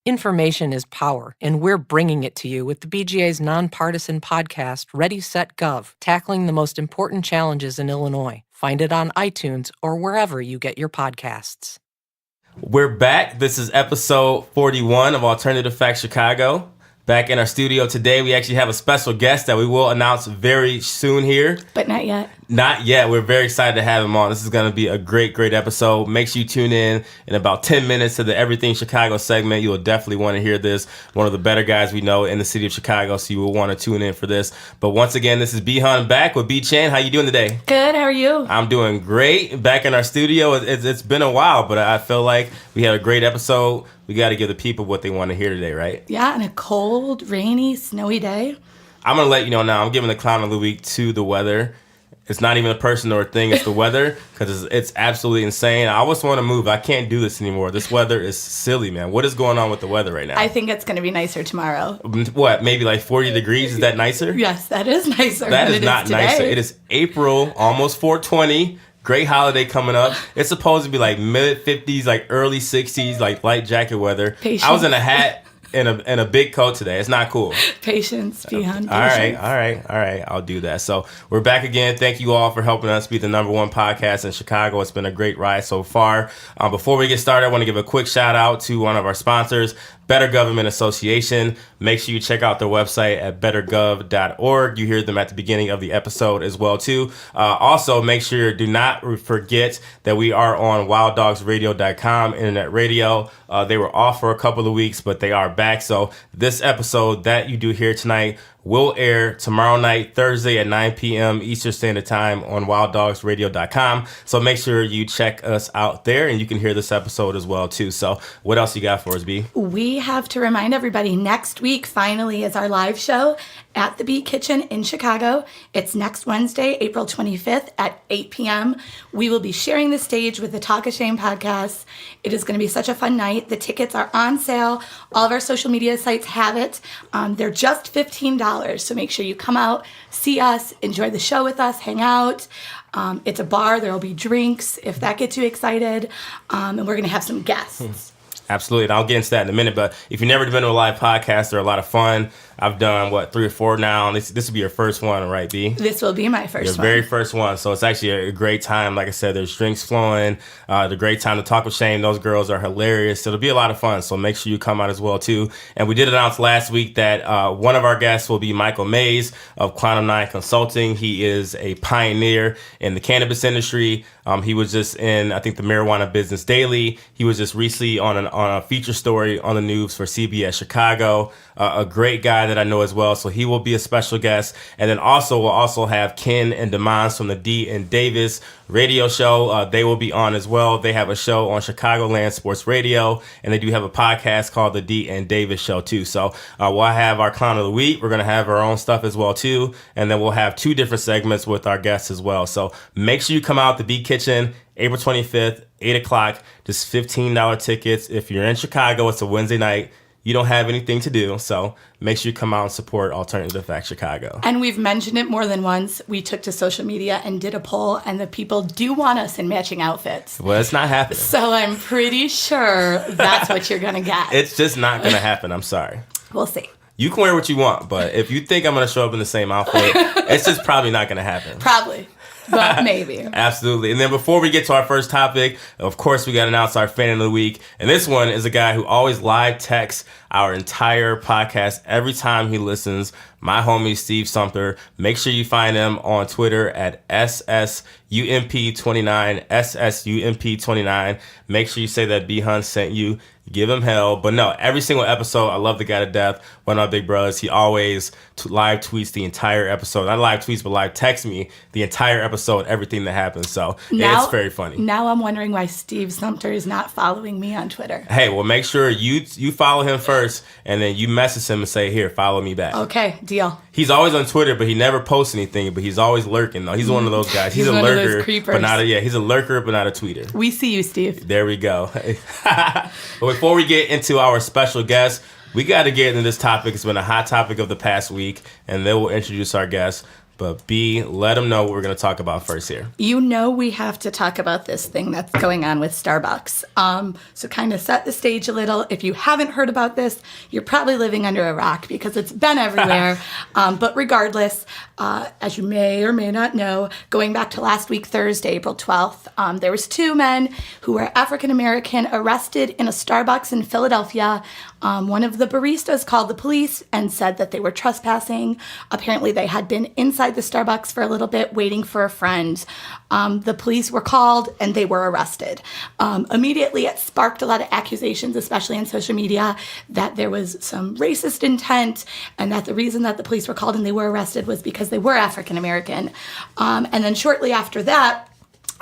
Information is power, and we're bringing it to you with the BGA's nonpartisan podcast, Ready, Set, Gov, tackling the most important challenges in Illinois. Find it on iTunes or wherever you get your podcasts. We're back. This is episode 41 of Alternative Facts Chicago. Back in our studio today, we actually have a special guest that we will announce very soon here. But not yet. Not yet. We're very excited to have him on. This is going to be a great episode. Make sure you tune in about 10 minutes to the Everything Chicago segment. You will definitely want to hear this. One of the better guys we know in the city of Chicago, so you will want to tune in for this. But once again, this is B.Hun back with B.Chan. How you doing today? Good. How are you? I'm doing great. Back in our studio. It's been a while, but I feel like we had a great episode. We got to give the people what they want to hear today, right? Yeah, on a cold, rainy, snowy day. I'm going to let you know now, I'm giving the clown of the week to the weather. It's not even a person or a thing, it's the weather, because it's absolutely insane. I always want to move. I can't do this anymore. This weather is silly, man. What is going on with the weather right now? I think it's going to be nicer tomorrow. What, maybe like 40 degrees? Is that nicer? Yes, that is nicer. That is not nicer. It is April, almost 420. Great holiday coming up. It's supposed to be like mid-50s, like early 60s, like light jacket weather. Patience. I was in a hat and a big coat today. It's not cool. Patience, B.Hun. All right. I'll do that. So we're back again. Thank you all for helping us be the #1 podcast in Chicago. It's been a great ride so far. Before we get started, I want to give a quick shout out to one of our sponsors, Better Government Association. Make sure you check out their website at bettergov.org. You hear them at the beginning of the episode as well, too. Also, make sure, do not forget that we are on wilddogsradio.com, internet radio. They were off for a couple of weeks, but they are back. So this episode that you do here tonight will air tomorrow night, Thursday at 9 p.m. Eastern Standard Time on wilddogsradio.com. So make sure you check us out there, and you can hear this episode as well, too. So what else you got for us, B? We have to remind everybody, next week finally is our live show at the Beat Kitchen in Chicago. It's next Wednesday, April 25th at 8 p.m. We will be sharing the stage with the Talk of Shame podcast. It is going to be such a fun night. The tickets are on sale. All of our social media sites have it. They're just $15. So make sure you come out, see us, enjoy the show with us, hang out. It's a bar. There will be drinks if that gets you excited. And we're going to have some guests. Absolutely, and I'll get into that in a minute, but if you've never been to a live podcast, they're a lot of fun. I've done, 3 or 4 now, and this will be your first one, right, B? This will be my first one. Your very first one, so it's actually a great time. Like I said, there's drinks flowing, the great time to talk with Shane. Those girls are hilarious, so it'll be a lot of fun, so make sure you come out as well, too. And we did announce last week that one of our guests will be Michael Mays of Quantum 9 Consulting. He is a pioneer in the cannabis industry. He was just in, I think, the Marijuana Business Daily. He was just recently on a feature story on the news for CBS Chicago. A great guy that I know as well, so he will be a special guest. And then we'll also have Ken and Demons from the D and Davis radio show. They will be on as well. They have a show on Chicagoland Sports Radio, and they do have a podcast called the D and Davis Show too. So we'll have our Clown of the Week. We're going to have our own stuff as well too, and then we'll have 2 different segments with our guests as well. So make sure you come out to Beat Kitchen, April 25th, 8 o'clock, just $15 tickets. If you're in Chicago, it's a Wednesday night. You don't have anything to do, so make sure you come out and support Alternative Facts Chicago. And we've mentioned it more than once. We took to social media and did a poll, and the people do want us in matching outfits. Well, it's not happening. So I'm pretty sure that's what you're going to get. It's just not going to happen. I'm sorry. We'll see. You can wear what you want, but if you think I'm going to show up in the same outfit, it's just probably not going to happen. Probably. But maybe. Absolutely. And then before we get to our first topic, of course, we got to announce our fan of the week. And this one is a guy who always live texts our entire podcast every time he listens. My homie, Steve Sumter. Make sure you find him on Twitter at SSUMP29, SSUMP29. Make sure you say that B-Hun sent you. Give him hell. But no, every single episode, I love the guy to death. One of my big brothers, he always live tweets the entire episode. Not live tweets, but live text me the entire episode, everything that happens. So it's very funny. Now I'm wondering why Steve Sumter is not following me on Twitter. Hey, well, make sure you follow him first, and then you message him and say, here, follow me back. Okay, deal. He's always on Twitter, but he never posts anything, but he's always lurking, though. He's one of those guys. He's a lurker, but not he's a lurker, but not a tweeter. We see you, Steve. There we go. But before we get into our special guest, we got to get into this topic. It's been a hot topic of the past week, and then we'll introduce our guest. But B, let them know what we're going to talk about first here. You know we have to talk about this thing that's going on with Starbucks. So kind of set the stage a little. If you haven't heard about this, you're probably living under a rock because it's been everywhere. But regardless, as you may or may not know, going back to last week, Thursday, April 12th, there was 2 men who were African-American arrested in a Starbucks in Philadelphia. One of the baristas called the police and said that they were trespassing. Apparently, they had been inside the Starbucks for a little bit waiting for a friend. The police were called and they were arrested. Immediately, it sparked a lot of accusations, especially on social media, that there was some racist intent and that the reason that the police were called and they were arrested was because they were African American. And then shortly after that,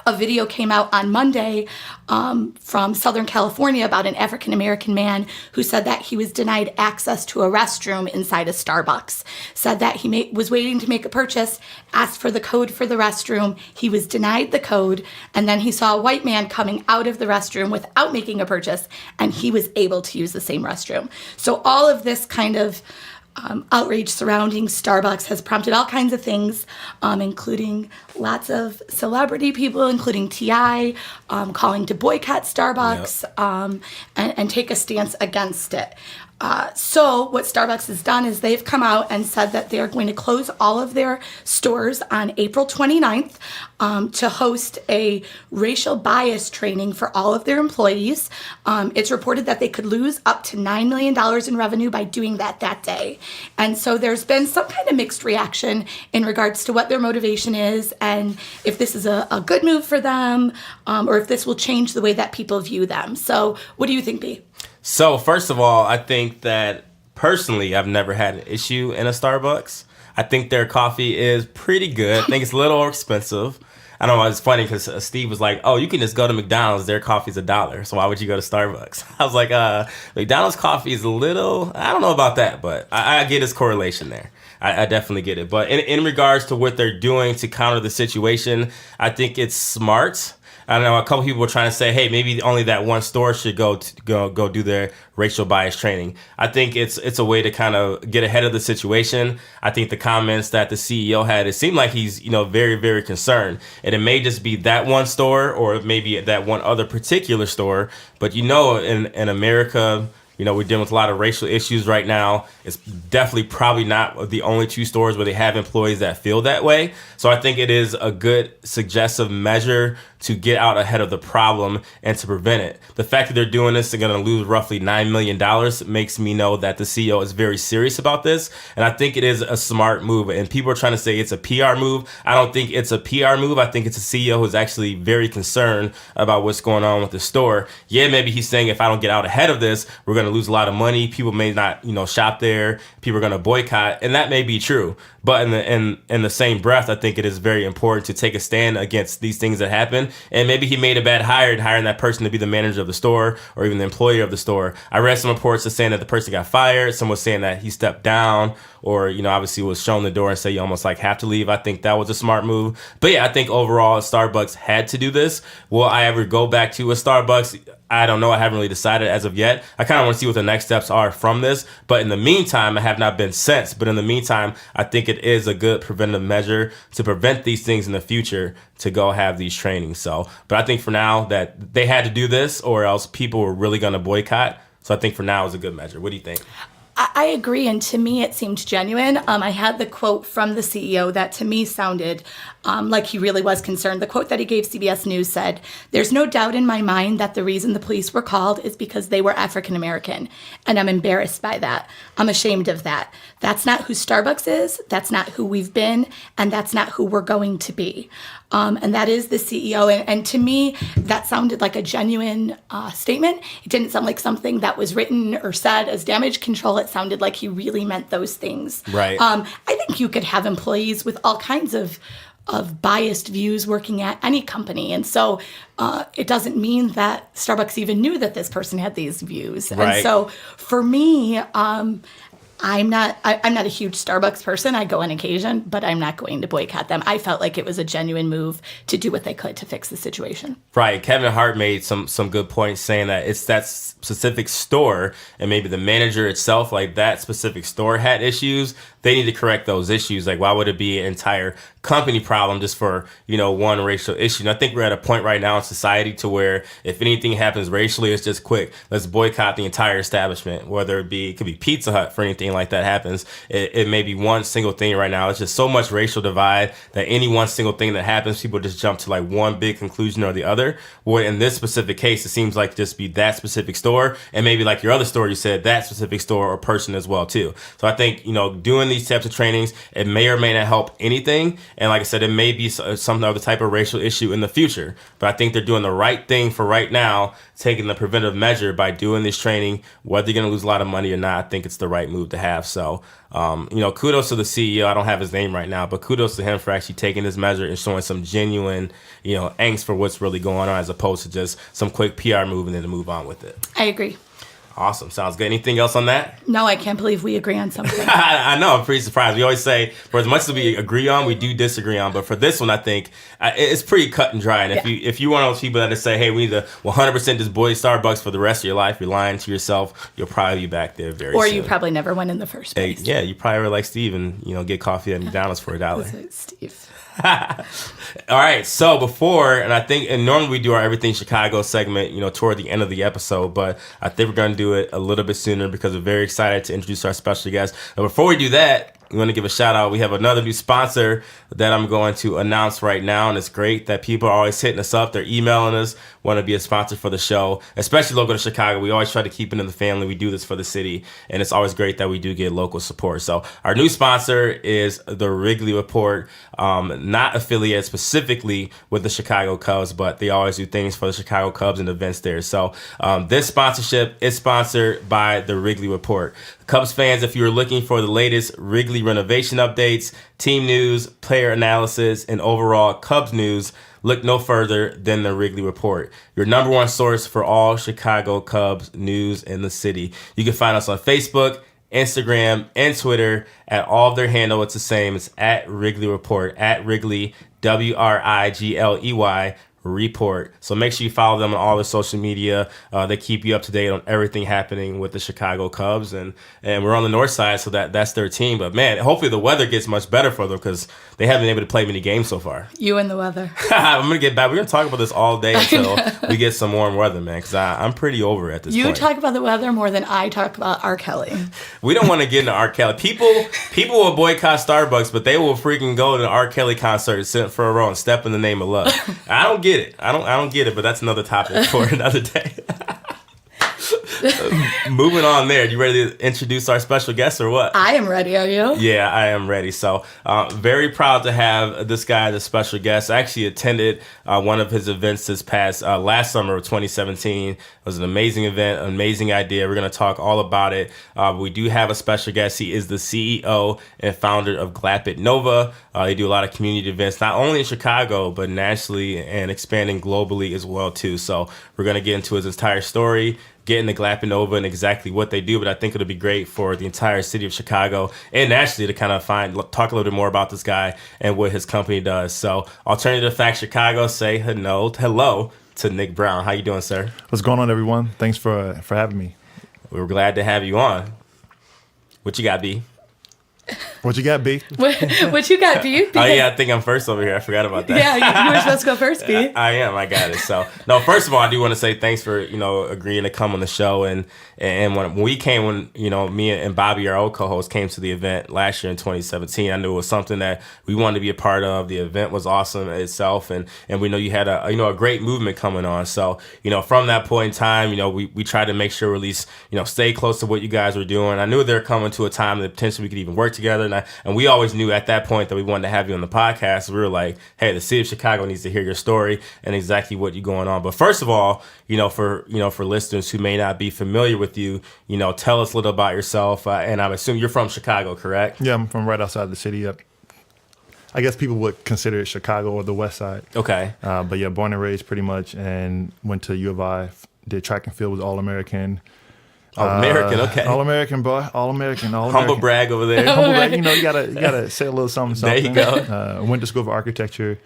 a video came out on Monday from Southern California about an African-American man who said that he was denied access to a restroom inside a Starbucks. Said that he was waiting to make a purchase, asked for the code for the restroom. He was denied the code, and then he saw a white man coming out of the restroom without making a purchase, and he was able to use the same restroom. So all of this kind of outrage surrounding Starbucks has prompted all kinds of things, including lots of celebrity people, including T.I., calling to boycott Starbucks and take a stance against it. So what Starbucks has done is they've come out and said that they're going to close all of their stores on April 29th to host a racial bias training for all of their employees. It's reported that they could lose up to $9 million in revenue by doing that day. And so there's been some kind of mixed reaction in regards to what their motivation is and if this is a good move for them or if this will change the way that people view them. So what do you think, B? So, first of all, I think that personally, I've never had an issue in a Starbucks. I think their coffee is pretty good. I think it's a little expensive. I don't know, it's funny because Steve was like, oh, you can just go to McDonald's. Their coffee's $1. So why would you go to Starbucks? I was like, McDonald's coffee is a little, I don't know about that, but I get his correlation there. I definitely get it. But in regards to what they're doing to counter the situation, I think it's smart. I don't know, a couple people were trying to say, hey, maybe only that one store should go do their racial bias training. I think it's a way to kind of get ahead of the situation. I think the comments that the CEO had, it seemed like he's, very, very concerned. And it may just be that one store or maybe that one other particular store. But, in America, we're dealing with a lot of racial issues right now. It's definitely probably not the only 2 stores where they have employees that feel that way. So I think it is a good suggestive measure to get out ahead of the problem and to prevent it. The fact that they're doing this, they're going to lose roughly $9 million makes me know that the CEO is very serious about this. And I think it is a smart move. And people are trying to say it's a PR move. I don't think it's a PR move. I think it's a CEO who's actually very concerned about what's going on with the store. Yeah, maybe he's saying if I don't get out ahead of this, we're going to lose a lot of money. People may not, shop there. People are going to boycott. And that may be true. But in the same breath, I think it is very important to take a stand against these things that happen. And maybe he made a bad hire in hiring that person to be the manager of the store or even the employer of the store. I read some reports that saying that the person got fired. Some was saying that he stepped down or, obviously was shown the door and say you almost have to leave. I think that was a smart move. But yeah, I think overall Starbucks had to do this. Will I ever go back to a Starbucks? I don't know. I haven't really decided as of yet. I kind of want to see what the next steps are from this. But in the meantime, I have not been sent. But in the meantime, I think it is a good preventative measure to prevent these things in the future to go have these trainings. So, but I think for now that they had to do this or else people were really going to boycott. So I think for now is a good measure. What do you think? I agree, and to me it seemed genuine. I had the quote from the CEO that to me sounded like he really was concerned. The quote that he gave CBS News said, "There's no doubt in my mind that the reason the police were called is because they were African American, and I'm embarrassed by that. I'm ashamed of that. That's not who Starbucks is, that's not who we've been, and that's not who we're going to be." And that is the CEO. And to me, that sounded like a genuine statement. It didn't sound like something that was written or said as damage control. It sounded like he really meant those things. Right. I think you could have employees with all kinds of biased views working at any company. And so it doesn't mean that Starbucks even knew that this person had these views. Right. And so for me, I'm not a huge Starbucks person. I go on occasion, but I'm not going to boycott them. I felt like it was a genuine move to do what they could to fix the situation. Right. Kevin Hart made some good points saying that it's that specific store and maybe the manager itself, like that specific store had issues. They need to correct those issues. Like, why would it be an entire company problem just for, one racial issue? And I think we're at a point right now in society to where if anything happens racially, it's just quick. Let's boycott the entire establishment, whether it could be Pizza Hut for anything like that happens. It may be one single thing right now. It's just so much racial divide that any one single thing that happens, people just jump to like one big conclusion or the other. Well, in this specific case, it seems like just be that specific store and maybe like your other store, you said that specific store or person as well too. So I think, doing these types of trainings, it may or may not help anything. And like I said, it may be some other type of racial issue in the future. But I think they're doing the right thing for right now, taking the preventive measure by doing this training. Whether you're going to lose a lot of money or not, I think it's the right move to have. So, kudos to the CEO. I don't have his name right now, but kudos to him for actually taking this measure and showing some genuine, angst for what's really going on as opposed to just some quick PR move and then to move on with it. I agree. Awesome. Sounds good. Anything else on that? No, I can't believe we agree on something. I know. I'm pretty surprised. We always say, for as much as we agree on, we do disagree on. But for this one, I think it's pretty cut and dry. And if you're one of those people that just say, hey, we need to 100% just boy Starbucks for the rest of your life, you're lying to yourself. You'll probably be back there very soon. Or you probably never went in the first place. Yeah, you probably were like Steve and, get coffee at McDonald's for $1. That's Steve. All right, so and normally we do our Everything Chicago segment, toward the end of the episode, but I think we're going to do it a little bit sooner because we're very excited to introduce our special guest. But before we do that, we want to give a shout out. We have another new sponsor that I'm going to announce right now, and it's great that people are always hitting us up. They're emailing us, want to be a sponsor for the show, especially local to Chicago. We always try to keep it in the family. We do this for the city, and it's always great that we do get local support. So our new sponsor is the Wrigley Report, not affiliated specifically with the Chicago Cubs, but they always do things for the Chicago Cubs and events there. So this sponsorship is sponsored by the Wrigley Report. Cubs fans, if you're looking for the latest Wrigley renovation updates, team news, player analysis, and overall Cubs news, look no further than the Wrigley Report, your number one source for all Chicago Cubs news in the city. You can find us on Facebook, Instagram, and Twitter at all of their handle. It's the same. It's at Wrigley Report, at Wrigley, WRIGLEY Report. So make sure you follow them on all their social media. They keep you up to date on everything happening with the Chicago Cubs, and we're on the north side, so that's their team. But man, hopefully the weather gets much better for them because they haven't been able to play many games so far. You and the weather. I'm gonna get back. We're gonna talk about this all day until we get some warm weather, man. Because I'm pretty over it at this point. You talk about the weather more than I talk about R. Kelly. We don't want to get into R. Kelly. People will boycott Starbucks, but they will freaking go to the R. Kelly concert, sit for a row, and step in the name of love. I don't get it. I don't get it, but that's another topic for another day. Moving on there. You ready to introduce our special guest or what? I am ready. Are you? Yeah, I am ready. So very proud to have this guy as a special guest. I actually attended one of his events this past last summer of 2017. It was an amazing event, an amazing idea. We're going to talk all about it. We do have a special guest. He is the CEO and founder of Glappitnova. They do a lot of community events, not only in Chicago, but nationally and expanding globally as well, too. So we're going to get into his entire story, get into Glappitnova and exactly what they do, but I think it'll be great for the entire city of Chicago and nationally to kind of talk a little bit more about this guy and what his company does. So Alternative Facts Chicago, say hello to Nick Brown. How you doing, sir? What's going on, everyone? Thanks for having me. We're glad to have you on. What you got, B? What you got, B? What you got, B? Oh, yeah, I think I'm first over here. I forgot about that. Yeah, you were supposed to go first, B. I am. I got it. So, no, first of all, I do want to say thanks for, agreeing to come on the show. And when we came, me and Bobby, our old co-host, came to the event last year in 2017, I knew it was something that we wanted to be a part of. The event was awesome itself. And we know you had a great movement coming on. So, from that point in time, we tried to make sure at least, stay close to what you guys were doing. I knew they were coming to a time that potentially we could even work together. And we always knew at that point that we wanted to have you on the podcast. We were like, hey, the city of Chicago needs to hear your story and exactly what you're going on. But first of all, for listeners who may not be familiar with you, tell us a little about yourself. And I assume you're from Chicago, correct? Yeah, I'm from right outside the city. I guess people would consider it Chicago or the West Side. Okay. But yeah, born and raised pretty much, and went to U of I, did track and field, was All-American. Oh, American, okay. All American, boy. All American. All Humble American. brag over there. Humble brag. You gotta say a little something. There you go. Went to school for architecture,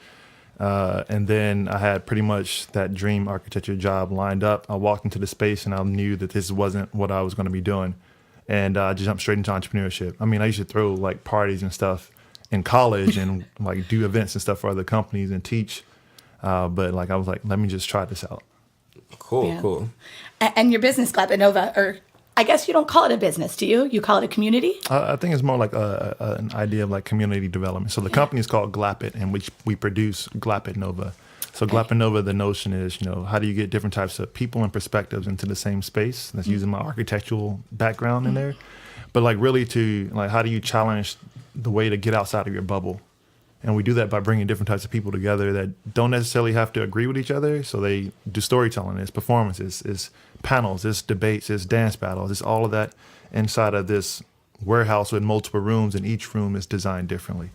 and then I had pretty much that dream architecture job lined up. I walked into the space and I knew that this wasn't what I was going to be doing, and I just jumped straight into entrepreneurship. I mean, I used to throw like parties and stuff in college and like do events and stuff for other companies and teach, but like I was like, let me just try this out. Cool. And your business, Glappitnova, or I guess you don't call it a business, do you? You call it a community? I think it's more like an idea of like community development. So the company is called Glappit, and we produce Glappitnova. So Glappitnova, the notion is, how do you get different types of people and perspectives into the same space? That's using my architectural background in there. But like really to like, how do you challenge the way to get outside of your bubble? And we do that by bringing different types of people together that don't necessarily have to agree with each other. So they do storytelling, it's performances, it's panels, it's debates, it's dance battles, it's all of that inside of this warehouse with multiple rooms, and each room is designed differently.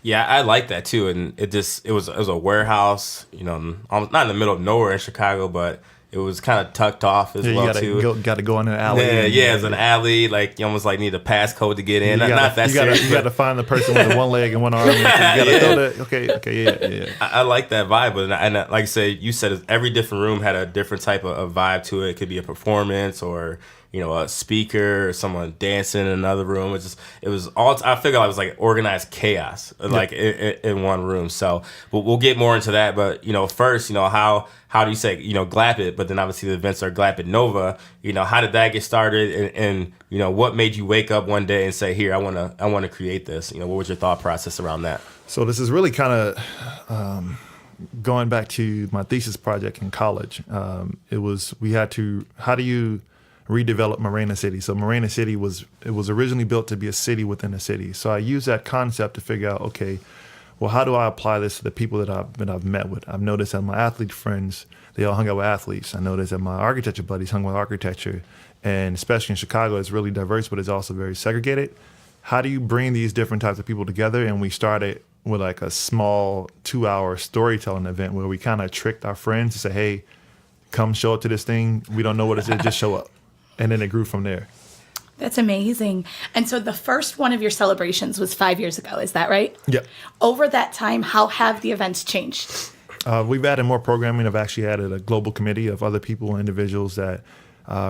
Yeah, I like that too. And it was a warehouse, not in the middle of nowhere in Chicago, but it was kind of tucked off as well too. You got to go in an alley. Yeah, it's an alley. Like you almost like need a passcode to get in. You got to find the person with the one leg and one arm. You got to throw that. Okay, yeah. I like that vibe, and like I said, you said every different room had a different type of vibe to it. It could be a performance or a speaker or someone dancing in another room. It was all. I figured it was like organized chaos, like in one room. So we'll get more into that. But first, how do you say Glappit? But then obviously the events are Glappitnova. How did that get started? And what made you wake up one day and say, here, I want to create this? What was your thought process around that? So this is really kind of going back to my thesis project in college. We had to, how do you redevelop Marina City? So Marina City was originally built to be a city within a city. So I used that concept to figure out, okay, well, how do I apply this to the people that I've met with? I've noticed that my athlete friends, they all hung out with athletes. I noticed that my architecture buddies hung with architecture. And especially in Chicago, it's really diverse, but it's also very segregated. How do you bring these different types of people together? And we started with like a small 2-hour storytelling event where we kind of tricked our friends to say, hey, come show up to this thing. We don't know what it is, just show up. And then it grew from there. That's amazing. And so the first one of your celebrations was 5 years ago, is that right? Yep. Over that time, how have the events changed? We've added more programming. I've actually added a global committee of other people and individuals that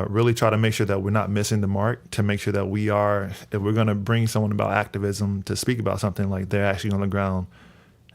really try to make sure that we're not missing the mark, to make sure that if we're going to bring someone about activism to speak about something, like they're actually on the ground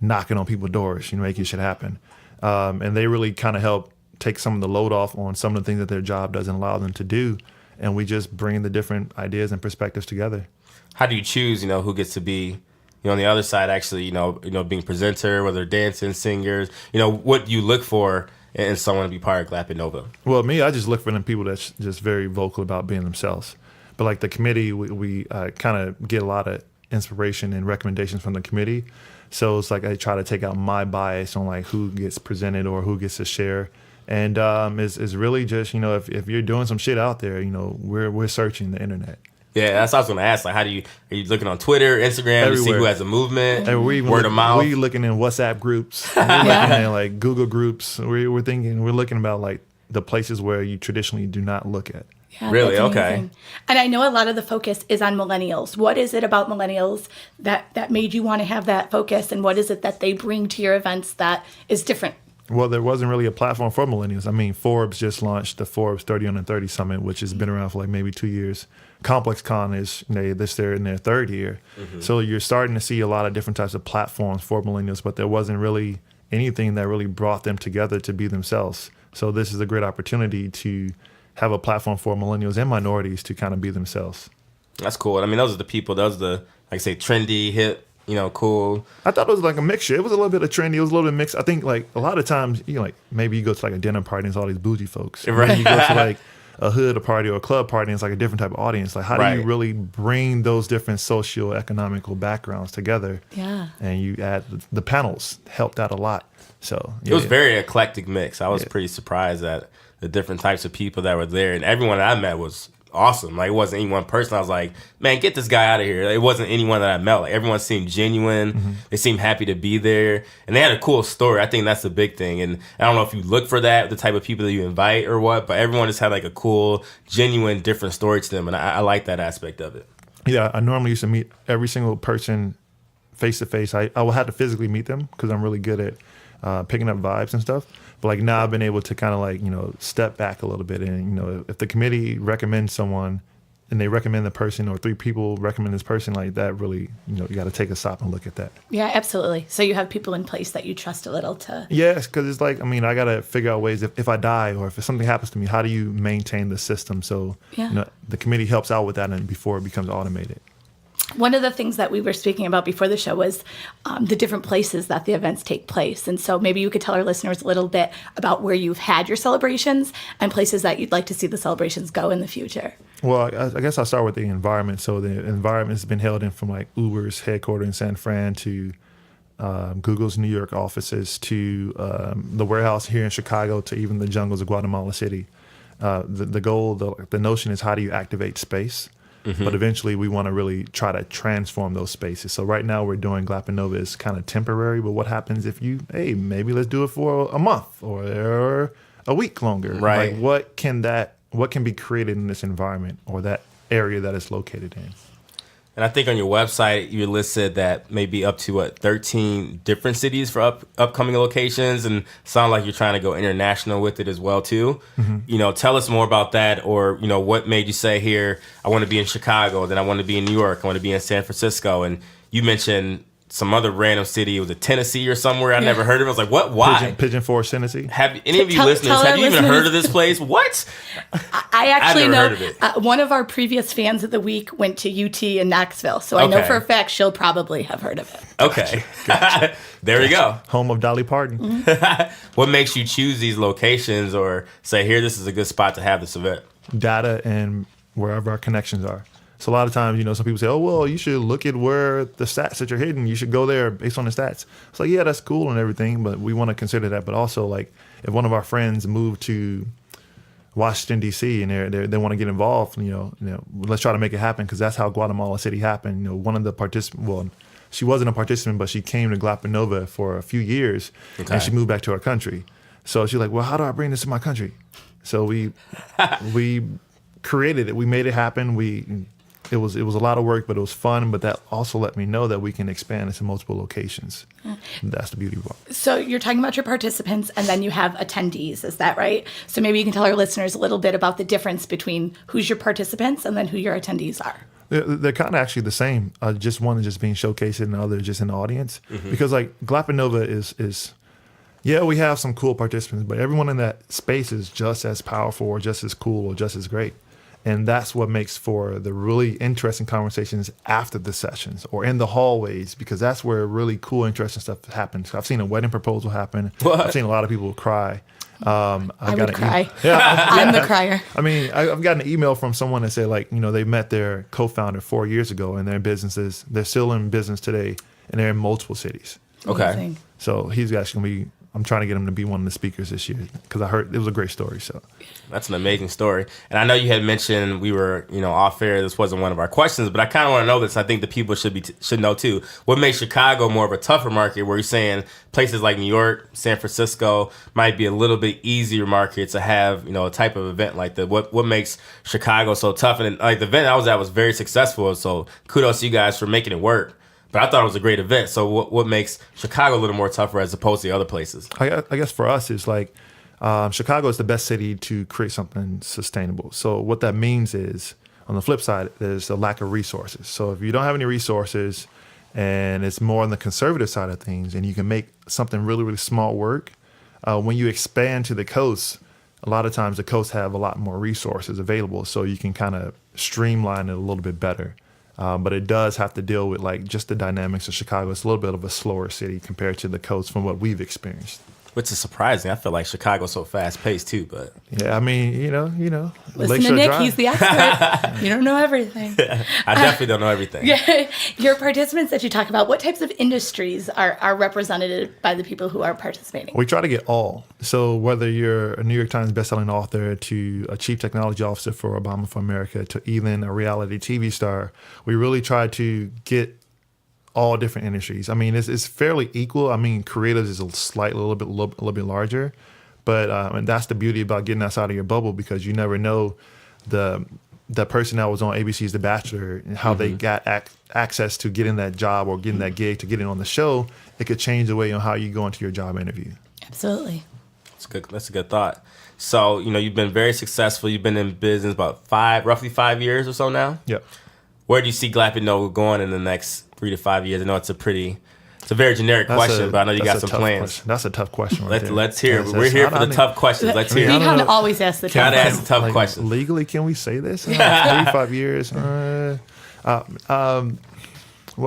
knocking on people's doors, making shit happen. And they really kind of help take some of the load off on some of the things that their job doesn't allow them to do. And we just bring the different ideas and perspectives together. How do you choose, who gets to be, on the other side, actually, being presenter, whether dancing, singers, what do you look for in someone to be part of Glappitnova? Well, me, I just look for them people that's just very vocal about being themselves. But like the committee, we kind of get a lot of inspiration and recommendations from the committee. So it's like I try to take out my bias on like who gets presented or who gets to share. And it's really just, if you're doing some shit out there, we're searching the internet. Yeah, that's what I was going to ask. Like, are you looking on Twitter, Instagram, Everywhere. to see who has a movement, word of mouth? We're looking in WhatsApp groups. We're looking at like Google groups. We're looking about like the places where you traditionally do not look at. Yeah, really? that's Okay. amazing. And I know a lot of the focus is on millennials. What is it about millennials that made you want to have that focus? And what is it that they bring to your events that is different? Well, there wasn't really a platform for millennials. I mean, Forbes just launched the Forbes 30 Under 30 Summit, which has been around for like maybe 2 years. ComplexCon is they're in their third year. Mm-hmm. So you're starting to see a lot of different types of platforms for millennials, but there wasn't really anything that really brought them together to be themselves. So this is a great opportunity to have a platform for millennials and minorities to kind of be themselves. That's cool. I mean, those are the people, those are the, like I say, trendy, hip, cool. I thought it was like a mixture. It was a little bit of trendy. It was a little bit mixed. I think like a lot of times, like maybe you go to like a dinner party and it's all these bougie folks. Right. And you go to like a hood party or a club party and it's like a different type of audience. Like how do you really bring those different socio-economical backgrounds together? Yeah. And you add the panels helped out a lot. So it was very eclectic mix. I was pretty surprised at the different types of people that were there, and everyone I met was awesome. Like, it wasn't any one person. I was like, man, get this guy out of here. It wasn't anyone that I met. Like, everyone seemed genuine. They seemed happy to be there. And they had a cool story. I think that's the big thing. And I don't know if you look for that, the type of people that you invite or what, but everyone just had like a cool, genuine, different story to them. And I like that aspect of it. Yeah, I normally used to meet every single person face to face. I will have to physically meet them because I'm really good at picking up vibes and stuff. But like now I've been able to kind of like, step back a little bit. And, if the committee recommends someone and they recommend the person, or 3 people recommend this person, like that really, you got to take a stop and look at that. Yeah, absolutely. So you have people in place that you trust a little to. Yes, because it's like, I got to figure out ways if I die or if something happens to me, how do you maintain the system? So, the committee helps out with that and before it becomes automated. One of the things that we were speaking about before the show was the different places that the events take place. And so maybe you could tell our listeners a little bit about where you've had your celebrations and places that you'd like to see the celebrations go in the future. Well, I guess I'll start with the environment. So the environment has been held in from like Uber's headquarters in San Fran to Google's New York offices to the warehouse here in Chicago to even the jungles of Guatemala City. The goal, the notion is how do you activate space? But eventually we want to really try to transform those spaces. So right now we're doing Glappitnova is kind of temporary, but what happens if maybe let's do it for a month or a week longer? Right. Like what can be created in this environment or that area that it's located in? And I think on your website, you listed that maybe up to 13 different cities for upcoming locations, and sound like you're trying to go international with it as well too. Tell us more about that, or what made you say here, I want to be in Chicago, then I want to be in New York, I want to be in San Francisco, and you mentioned some other random city. It was a Tennessee or somewhere I never heard of. I was like, what? Why? Pigeon Forge, Tennessee. Have any of you listeners, have you even heard of this place? What? I actually I've know never heard of it. One of our previous fans of the week went to UT in Knoxville. So I know Okay. for a fact she'll probably have heard of it. Okay. There we go. Home of Dolly Parton. What makes you choose these locations or say, here, this is a good spot to have this event? Data and wherever our connections are. So a lot of times, some people say, oh, well, you should look at where the stats that you're hitting. You should go there based on the stats. It's like, yeah, that's cool and everything, but we want to consider that. But also, like, if one of our friends moved to Washington, D.C., and they want to get involved, let's try to make it happen because that's how Guatemala City happened. One of the participants, well, she wasn't a participant, but she came to Glappitnova for a few years, and she moved back to her country. So she's like, well, how do I bring this to my country? So we created it. We made it happen. It was a lot of work, but it was fun. But that also let me know that we can expand into multiple locations. That's the beauty of it. So you're talking about your participants, and then you have attendees. Is that right? So maybe you can tell our listeners a little bit about the difference between who's your participants and then who your attendees are. They're kind of actually the same. Just one is just being showcased, and the other just in the audience. Because like Glappitnova is we have some cool participants, but everyone in that space is just as powerful, or just as cool, or just as great. And that's what makes for the really interesting conversations after the sessions or in the hallways, because that's where really cool, interesting stuff happens. I've seen a wedding proposal happen. What? I've seen a lot of people cry. I would cry. Yeah, I'm the crier. I've gotten an email from someone that said, like, they met their co-founder 4 years ago, and their businesses, they're still in business today, and they're in multiple cities. Okay. Amazing. So he's actually going to be, I'm trying to get him to be one of the speakers this year because I heard it was a great story. So that's an amazing story. And I know you had mentioned we were, off air. This wasn't one of our questions, but I kind of want to know this. I think the people should know too. What makes Chicago more of a tougher market? Where you're saying places like New York, San Francisco might be a little bit easier market to have, a type of event like that. What makes Chicago so tough? And like the event I was at was very successful. So kudos to you guys for making it work. But I thought it was a great event. So what makes Chicago a little more tougher as opposed to the other places? I guess for us it's like Chicago is the best city to create something sustainable. So what that means is, on the flip side, there's a lack of resources. So if you don't have any resources and it's more on the conservative side of things and you can make something really, really small work, when you expand to the coast, a lot of times the coast have a lot more resources available. So you can kind of streamline it a little bit better. But it does have to deal with like just the dynamics of Chicago. It's a little bit of a slower city compared to the coast from what we've experienced. Which is surprising. I feel like Chicago's so fast paced too, but Yeah, I mean, you know. Listen Lakeshore to Nick, Drive. he's the expert. You don't know everything. I definitely don't know everything. Yeah, your participants that you talk about, what types of industries are represented by the people who are participating? We try to get all. So whether you're a New York Times bestselling author to a chief technology officer for Obama for America to even a reality TV star, we really try to get all different industries. I mean, it's fairly equal. I mean, creatives is a little bit larger, but and that's the beauty about getting outside of your bubble, because you never know the person that was on ABC's The Bachelor and how they got access to getting that job or getting that gig to getting on the show. It could change the way on how you go into your job interview. Absolutely. That's a good thought. So, you've been very successful. You've been in business about roughly 5 years or so now. Yep. Where do you see Glappitnova going in the next 3 to 5 years? I know it's a very generic question, but I know you got some plans. Question. That's a tough question. Right Let's hear it. We're here for the tough questions. Let's hear it. B.Hun always asks the tough Gotta ask questions. the tough questions. Legally, can we say this? 3 to 5 years. Well,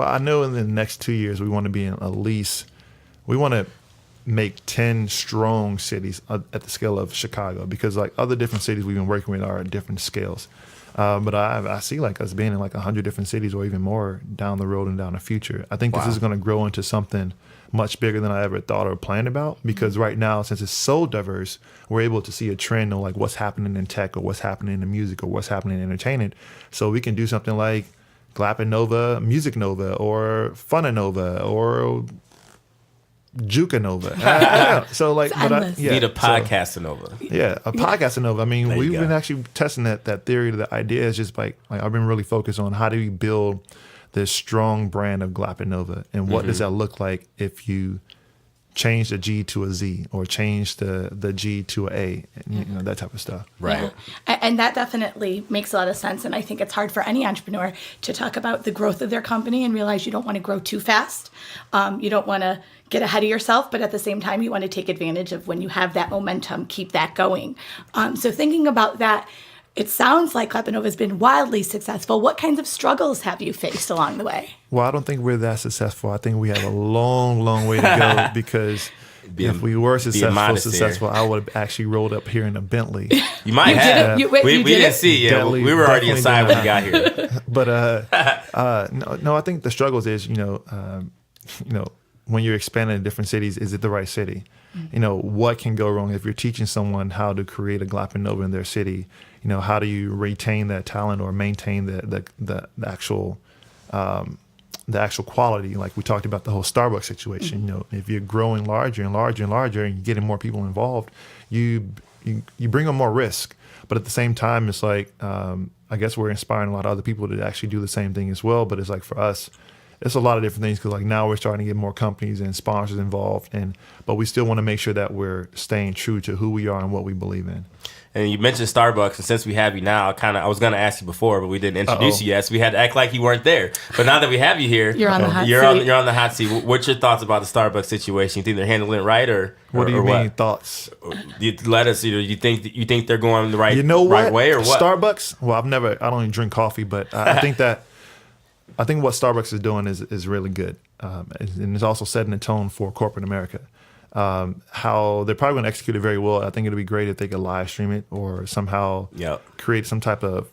I know in the next 2 years we want to be in at least. We want to make 10 strong cities at the scale of Chicago, because like other different cities we've been working with are at different scales. But I see like us being in like 100 different cities or even more down the road and down the future. I think this is going to grow into something much bigger than I ever thought or planned about, because right now, since it's so diverse, we're able to see a trend of like what's happening in tech or what's happening in music or what's happening in entertainment. So we can do something like Glappitnova, Music Nova, or Funanova, or Jukanova. So like, need a podcasting over. Yeah, a podcasting over. I mean, we've been actually testing that theory. The idea is just like I've been really focused on how do we build this strong brand of Glappitnova, and what does that look like if you change the G to a Z or change the G to a A, that type of stuff. Right. Yeah. And that definitely makes a lot of sense. And I think it's hard for any entrepreneur to talk about the growth of their company and realize you don't want to grow too fast. You don't want to get ahead of yourself, but at the same time, you want to take advantage of when you have that momentum, keep that going. So thinking about that, it sounds like Glappitnova has been wildly successful. What kinds of struggles have you faced along the way? Well, I don't think we're that successful. I think we have a long, long way to go, because if we were successful, I would have actually rolled up here in a Bentley. You might have. We didn't see. Yeah, we were already inside when you got here. But no, I think the struggles is when you're expanding in different cities, is it the right city? What can go wrong if you're teaching someone how to create a Glappitnova in their city? How do you retain that talent or maintain the actual quality? Like we talked about the whole Starbucks situation. If you're growing larger and larger and larger and you're getting more people involved, you bring on more risk. But at the same time, it's like I guess we're inspiring a lot of other people to actually do the same thing as well. But it's like for us, it's a lot of different things, because like now we're starting to get more companies and sponsors involved, but we still want to make sure that we're staying true to who we are and what we believe in. And you mentioned Starbucks, and since we have you now, I was going to ask you before, but we didn't introduce you yet, so we had to act like you weren't there. But now that we have you here, you're on the hot seat. You're on the hot seat. What's your thoughts about the Starbucks situation? You think they're handling it right, or what do you mean thoughts? Let us. You think they're going the right right way, or what? Starbucks. Well, I don't even drink coffee, but I think what Starbucks is doing is really good, and it's also setting the tone for corporate America. How they're probably going to execute it very well. I think it'd be great if they could live stream it or somehow create some type of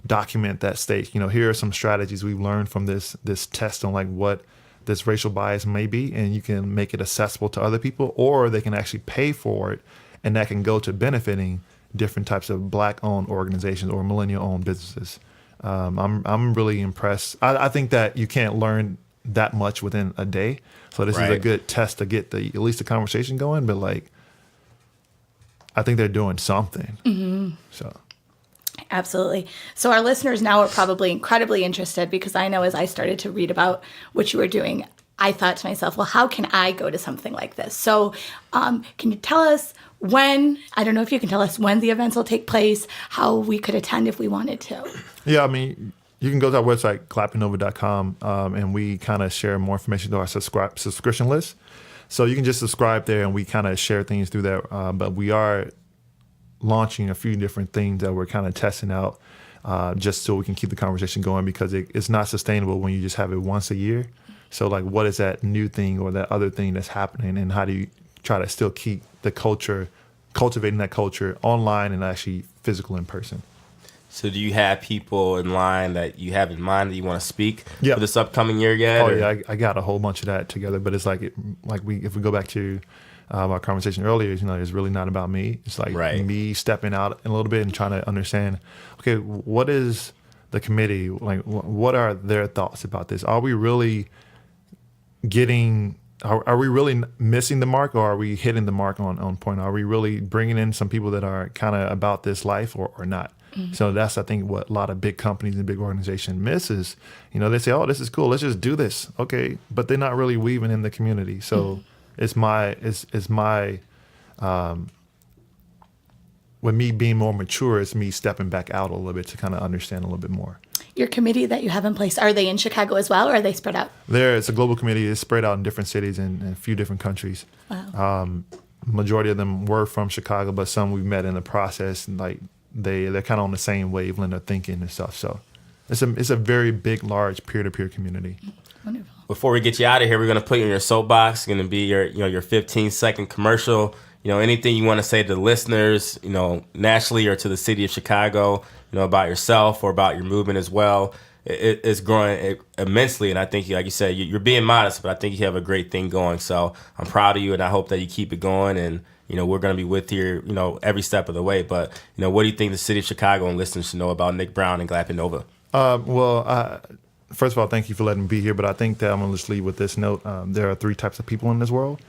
document that states, here are some strategies we've learned from this test on like what this racial bias may be, and you can make it accessible to other people, or they can actually pay for it, and that can go to benefiting different types of Black-owned organizations or millennial-owned businesses. I'm really impressed. I think that you can't learn that much within a day. So this is a good test to get at least the conversation going. But like, I think they're doing something. Mm-hmm. So. Absolutely. So our listeners now are probably incredibly interested, because I know as I started to read about what you were doing, I thought to myself, well, how can I go to something like this? So can you tell us I don't know if you can tell us when the events will take place, how we could attend if we wanted to. Yeah, I mean, you can go to our website, glappitnova.com, and we kind of share more information to our subscription list. So you can just subscribe there, and we kind of share things through there. But we are launching a few different things that we're kind of testing out just so we can keep the conversation going, because it's not sustainable when you just have it once a year. So like, what is that new thing or that other thing that's happening, and how do you try to still keep the culture, cultivating that culture online and actually physical in person. So do you have people in line that you have in mind that you want to speak Yeah. for this upcoming year yet? Oh yeah, I got a whole bunch of that together, but it's like if we go back to our conversation earlier, it's really not about me. It's like me stepping out a little bit and trying to understand, okay, what is the committee like? What are their thoughts about this? Are we really Are we really missing the mark, or are we hitting the mark on point? Are we really bringing in some people that are kind of about this life or not? So that's, I think, what a lot of big companies and big organizations miss is, they say, oh, this is cool, let's just do this. Okay, but they're not really weaving in the community. So it's my with me being more mature, it's me stepping back out a little bit to kind of understand a little bit more. Your committee that you have in place, are they in Chicago as well, or are they spread out? It's a global committee. It's spread out in different cities and a few different countries. Wow. Majority of them were from Chicago, but some we've met in the process, and like they're kind of on the same wavelength of thinking and stuff. So it's a very big, large peer-to-peer community. Wonderful. Before we get you out of here, we're going to put you in your soapbox. It's going to be your 15-second commercial. Anything you want to say to the listeners, nationally or to the city of Chicago, about yourself or about your movement as well. It's growing immensely, and I think, like you said, you're being modest, but I think you have a great thing going. So I'm proud of you, and I hope that you keep it going. And we're going to be with you, every step of the way. But what do you think the city of Chicago and listeners should know about Nick Brown and Glappitnova? First of all, thank you for letting me be here. But I think that I'm going to just leave with this note: there are three types of people in this world.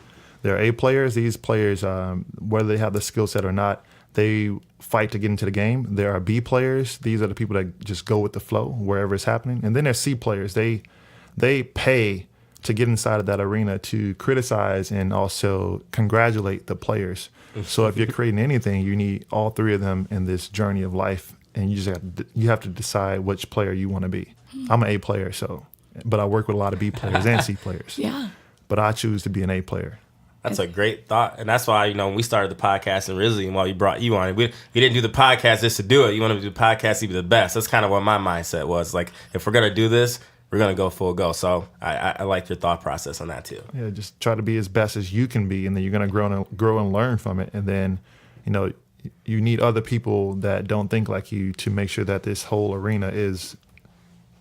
There are A players. These players, whether they have the skill set or not, they fight to get into the game. There are B players. These are the people that just go with the flow wherever it's happening. And then there's C players. They pay to get inside of that arena to criticize and also congratulate the players. So if you're creating anything, you need all three of them in this journey of life, and you have to decide which player you want to be. I'm an A player, but I work with a lot of B players and C players. Yeah. But I choose to be an A player. That's a great thought. And that's why, when we started the podcast originally and why we brought you on, we didn't do the podcast just to do it. You want to do the podcast to be the best. That's kind of what my mindset was. Like, if we're going to do this, we're going to go full go. So I like your thought process on that too. Yeah, just try to be as best as you can be, and then you're going to grow and learn from it. And then, you need other people that don't think like you to make sure that this whole arena is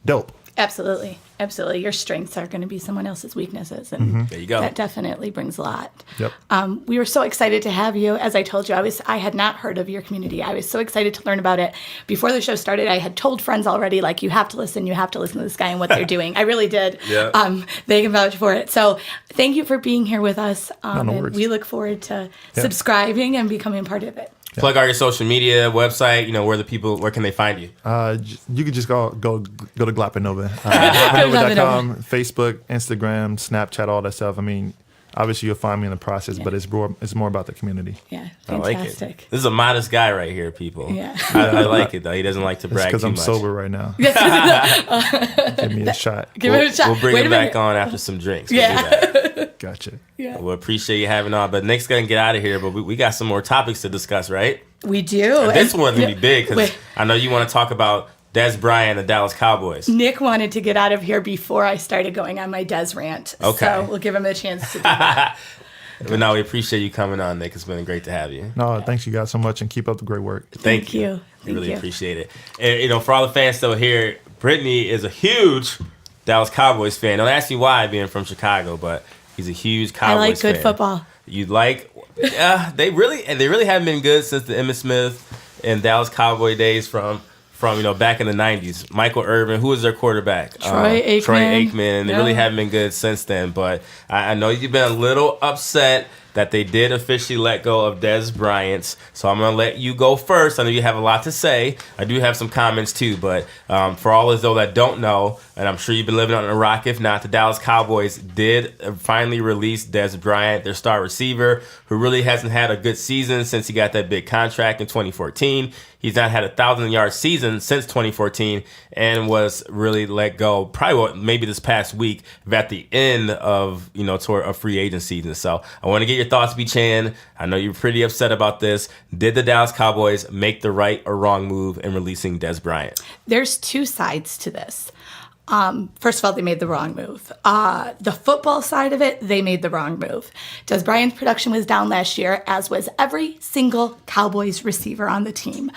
dope. Absolutely. Absolutely. Your strengths are going to be someone else's weaknesses. And there you go. That definitely brings a lot. Yep. We were so excited to have you. As I told you, I had not heard of your community. I was so excited to learn about it. Before the show started, I had told friends already, like, you have to listen to this guy and what they're doing. I really did. Yeah. They can vouch for it. So thank you for being here with us. No and worries. we look forward to subscribing and becoming part of it. Plug out your social media, website, where can they find you? You could just go to Glappitnova. Glappitnova.com, Facebook, Instagram, Snapchat, all that stuff. I mean, obviously you'll find me in the process, but it's more about the community. Yeah, fantastic. I like it. This is a modest guy right here, people. Yeah. I like it, though. He doesn't like to brag because too I'm much. sober right now. Give me a shot. Give it a shot. We'll bring Wait him a back minute. on after some drinks. We'll Yeah. do that. Gotcha. Yeah. We'll appreciate you having on. But Nick's going to get out of here, but we got some more topics to discuss, right? We do. This one's going to be big because Wait. I know you want to talk about Dez Bryant and the Dallas Cowboys. Nick wanted to get out of here before I started going on my Dez rant. Okay. So we'll give him a chance to do that. But no, we appreciate you coming on, Nick. It's been great to have you. No, thanks you guys so much, and keep up the great work. Thank you. Thank We really you. appreciate it. And, for all the fans still here, Brittany is a huge Dallas Cowboys fan. Don't ask me why, being from Chicago, but he's a huge Cowboys fan. I like good football. You like? They really haven't been good since the Emmitt Smith and Dallas Cowboy days from back in the 90s. Michael Irvin, who was their quarterback? Troy Aikman. And they really haven't been good since then. But I know you've been a little upset that they did officially let go of Dez Bryant. So I'm going to let you go first. I know you have a lot to say. I do have some comments too. But for all of those that don't know, and I'm sure you've been living on a rock, if not, the Dallas Cowboys did finally release Dez Bryant, their star receiver, who really hasn't had a good season since he got that big contract in 2014. He's not had a 1,000-yard season since 2014 and was really let go maybe this past week at the end of, toward a free agent season. So I want to get your thoughts, B.Chan. I know you're pretty upset about this. Did the Dallas Cowboys make the right or wrong move in releasing Dez Bryant? There's two sides to this. First of all, they made the wrong move. The football side of it, they made the wrong move. Dez Bryant's production was down last year, as was every single Cowboys receiver on the team.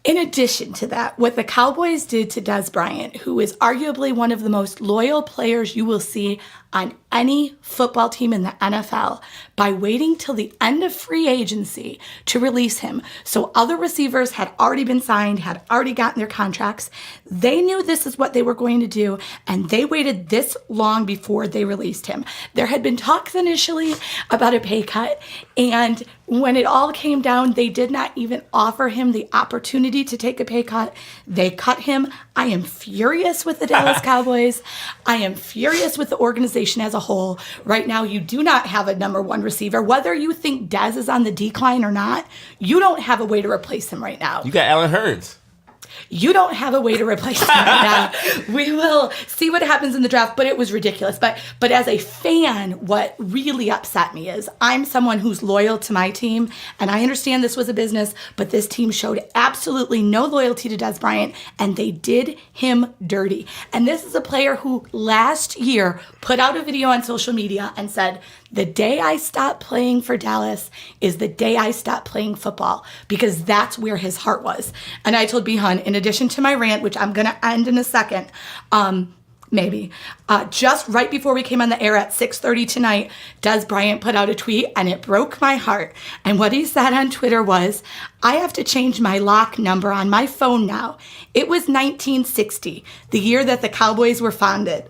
In addition to that, what the Cowboys did to Dez Bryant, who is arguably one of the most loyal players you will see on any football team in the NFL, by waiting till the end of free agency to release him. So other receivers had already been signed, had already gotten their contracts. They knew this is what they were going to do, and they waited this long before they released him. There had been talks initially about a pay cut, and when it all came down, they did not even offer him the opportunity to take a pay cut. They cut him. I am furious with the Dallas Cowboys. I am furious with the organization as a whole. Right now, you do not have a number one receiver. Whether you think Dez is on the decline or not, you don't have a way to replace him right now. You got Allen Hurns. You don't have a way to replace him right now. We will see what happens in the draft, but it was ridiculous. But as a fan, what really upset me is I'm someone who's loyal to my team, and I understand this was a business, but this team showed absolutely no loyalty to Dez Bryant, and they did him dirty. And this is a player who last year put out a video on social media and said, the day I stop playing for Dallas is the day I stop playing football, because that's where his heart was. And I told B.Hun, in addition to my rant, which I'm going to end in a second, just right before we came on the air at 6:30 tonight, Dez Bryant put out a tweet and it broke my heart. And what he said on Twitter was, I have to change my lock number on my phone now. It was 1960, the year that the Cowboys were founded.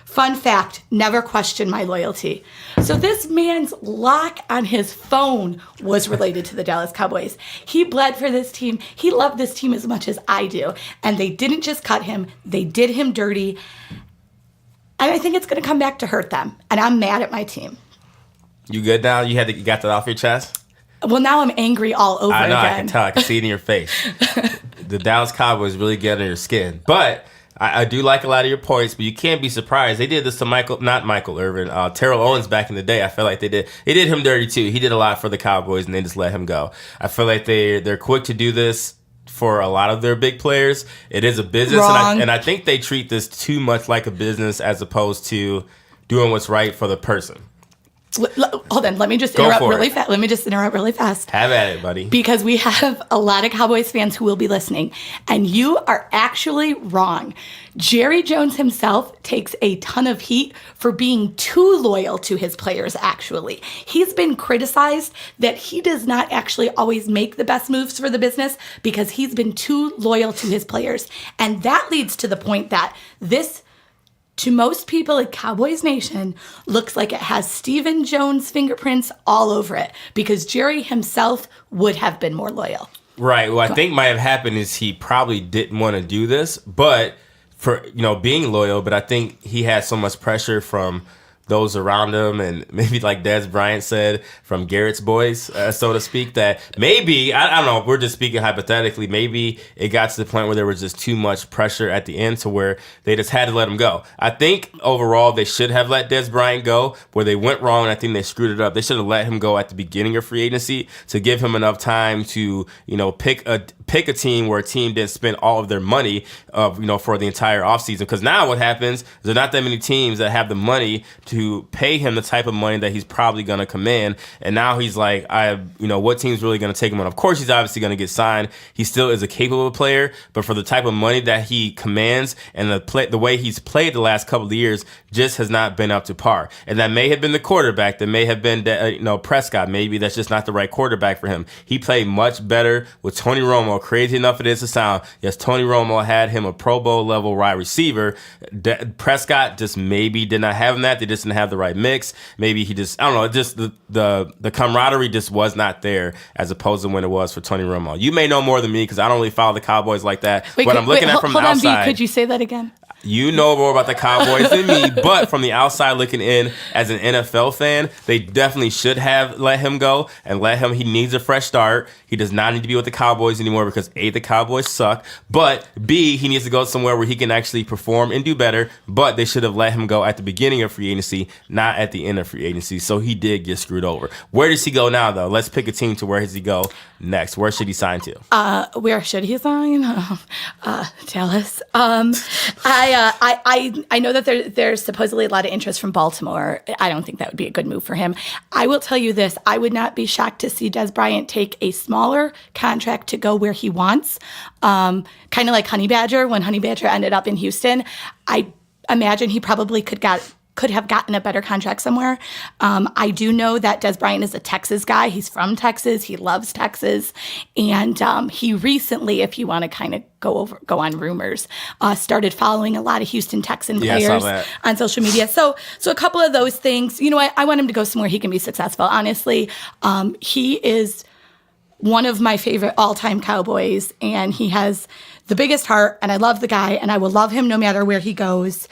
Fun fact, never questioned my loyalty. So this man's lock on his phone was related to the Dallas Cowboys. He bled for this team. He loved this team as much as I do. And they didn't just cut him, they did him dirty. And I think it's going to come back to hurt them. And I'm mad at my team. You good now? You got that off your chest? Well, now I'm angry all over again. I know, I can tell. I can see it in your face. The Dallas Cowboys really get under your skin. But I do like a lot of your points, but you can't be surprised. They did this to not Michael Irvin, Terrell Owens back in the day. I feel like they did him dirty too. He did a lot for the Cowboys, and they just let him go. I feel like they're quick to do this for a lot of their big players. It is a business, and I think they treat this too much like a business as opposed to doing what's right for the person. Hold on, let me just interrupt really fast. Let me just interrupt really fast. Have at it, buddy. Because we have a lot of Cowboys fans who will be listening, and you are actually wrong. Jerry Jones himself takes a ton of heat for being too loyal to his players, actually. He's been criticized that he does not actually always make the best moves for the business because he's been too loyal to his players. And that leads to the point that this, to most people in Cowboys Nation, looks like it has Stephen Jones' fingerprints all over it because Jerry himself would have been more loyal. Right. What I think might have happened is he probably didn't want to do this, but for being loyal. But I think he had so much pressure from those around him, and maybe like Dez Bryant said, from Garrett's boys, so to speak, that maybe, I don't know, we're just speaking hypothetically, maybe it got to the point where there was just too much pressure at the end to where they just had to let him go. I think overall they should have let Dez Bryant go. Where they went wrong, and I think they screwed it up, they should have let him go at the beginning of free agency to give him enough time to, pick a team where a team didn't spend all of their money for the entire offseason. Because now what happens is there are not that many teams that have the money to pay him the type of money that he's probably going to command. And now he's like, what team's really going to take him on? Of course, he's obviously going to get signed. He still is a capable player, but for the type of money that he commands and the way he's played the last couple of years just has not been up to par. And that may have been the quarterback. That may have been Prescott. Maybe that's just not the right quarterback for him. He played much better with Tony Romo. Crazy enough it is to sound, yes, Tony Romo had him a Pro Bowl level wide receiver. Prescott just maybe did not have him that. They just didn't have the right mix. Maybe he just, I don't know, just the camaraderie just was not there as opposed to when it was for Tony Romo. You may know more than me because I don't really follow the Cowboys like that. But I'm looking at from the outside. Hold on, B, could you say that again? You know more about the Cowboys than me, but from the outside looking in as an NFL fan, they definitely should have let him go and he needs a fresh start. He does not need to be with the Cowboys anymore because A, the Cowboys suck, but B, he needs to go somewhere where he can actually perform and do better, but they should have let him go at the beginning of free agency, not at the end of free agency, so he did get screwed over. Where does he go now, though? Let's pick a team to where does he go next? Where should he sign to? Where should he sign? Dallas. I know that there's supposedly a lot of interest from Baltimore. I don't think that would be a good move for him. I will tell you this. I would not be shocked to see Dez Bryant take a smaller contract to go where he wants. Kind of like Honey Badger. When Honey Badger ended up in Houston, I imagine he probably could have gotten a better contract somewhere. I do know that Dez Bryant is a Texas guy. He's from Texas. He loves Texas. And he recently, if you want to kind of go on rumors, started following a lot of Houston Texan players on social media. So a couple of those things, I want him to go somewhere he can be successful. Honestly, he is one of my favorite all-time Cowboys, and he has the biggest heart, and I love the guy, and I will love him no matter where he goes.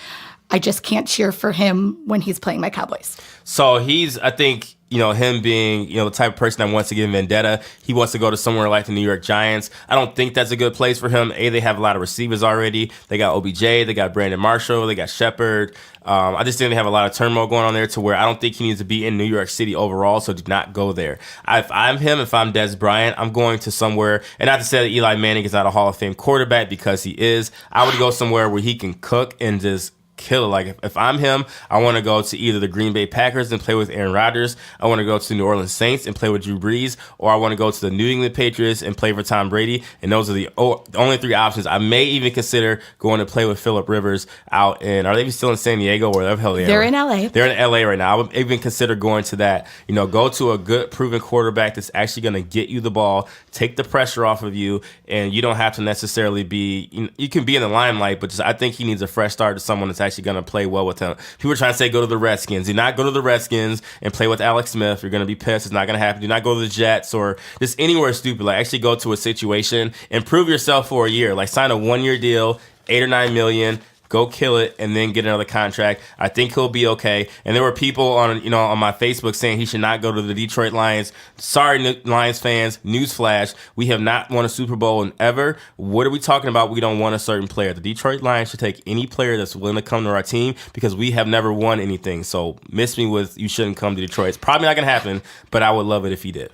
I just can't cheer for him when he's playing my Cowboys. So I think, him being, the type of person that wants to get vendetta, he wants to go to somewhere like the New York Giants. I don't think that's a good place for him. A, they have a lot of receivers already. They got OBJ, they got Brandon Marshall, they got Shepard. I just think they have a lot of turmoil going on there to where I don't think he needs to be in New York City overall, so do not go there. If I'm Dez Bryant, I'm going to somewhere, and not to say that Eli Manning is not a Hall of Fame quarterback, because he is. I would go somewhere where he can cook and just kill it. Like if I'm him, I want to go to either the Green Bay Packers and play with Aaron Rodgers. I want to go to the New Orleans Saints and play with Drew Brees, or I want to go to the New England Patriots and play for Tom Brady. And those are the only three options. I may even consider going to play with Phillip Rivers out in. Are they still in San Diego or wherever the hell they are? They're in LA. They're in LA right now. I would even consider going to that. Go to a good proven quarterback that's actually going to get you the ball, take the pressure off of you, and you don't have to necessarily be. You can be in the limelight, but I think he needs a fresh start to someone that's actually going to play well with him. People are trying to say go to the Redskins. Do not go to the Redskins and play with Alex Smith. You're going to be pissed. It's not going to happen. Do not go to the Jets or just anywhere stupid. Like actually go to a situation and prove yourself for a year. Like sign a 1-year deal, $8 or $9 million. Go kill it and then get another contract. I think he'll be okay. And there were people on my Facebook saying he should not go to the Detroit Lions. Sorry, Lions fans. Newsflash: we have not won a Super Bowl in ever. What are we talking about? We don't want a certain player. The Detroit Lions should take any player that's willing to come to our team because we have never won anything. So miss me with you shouldn't come to Detroit. It's probably not going to happen, but I would love it if he did.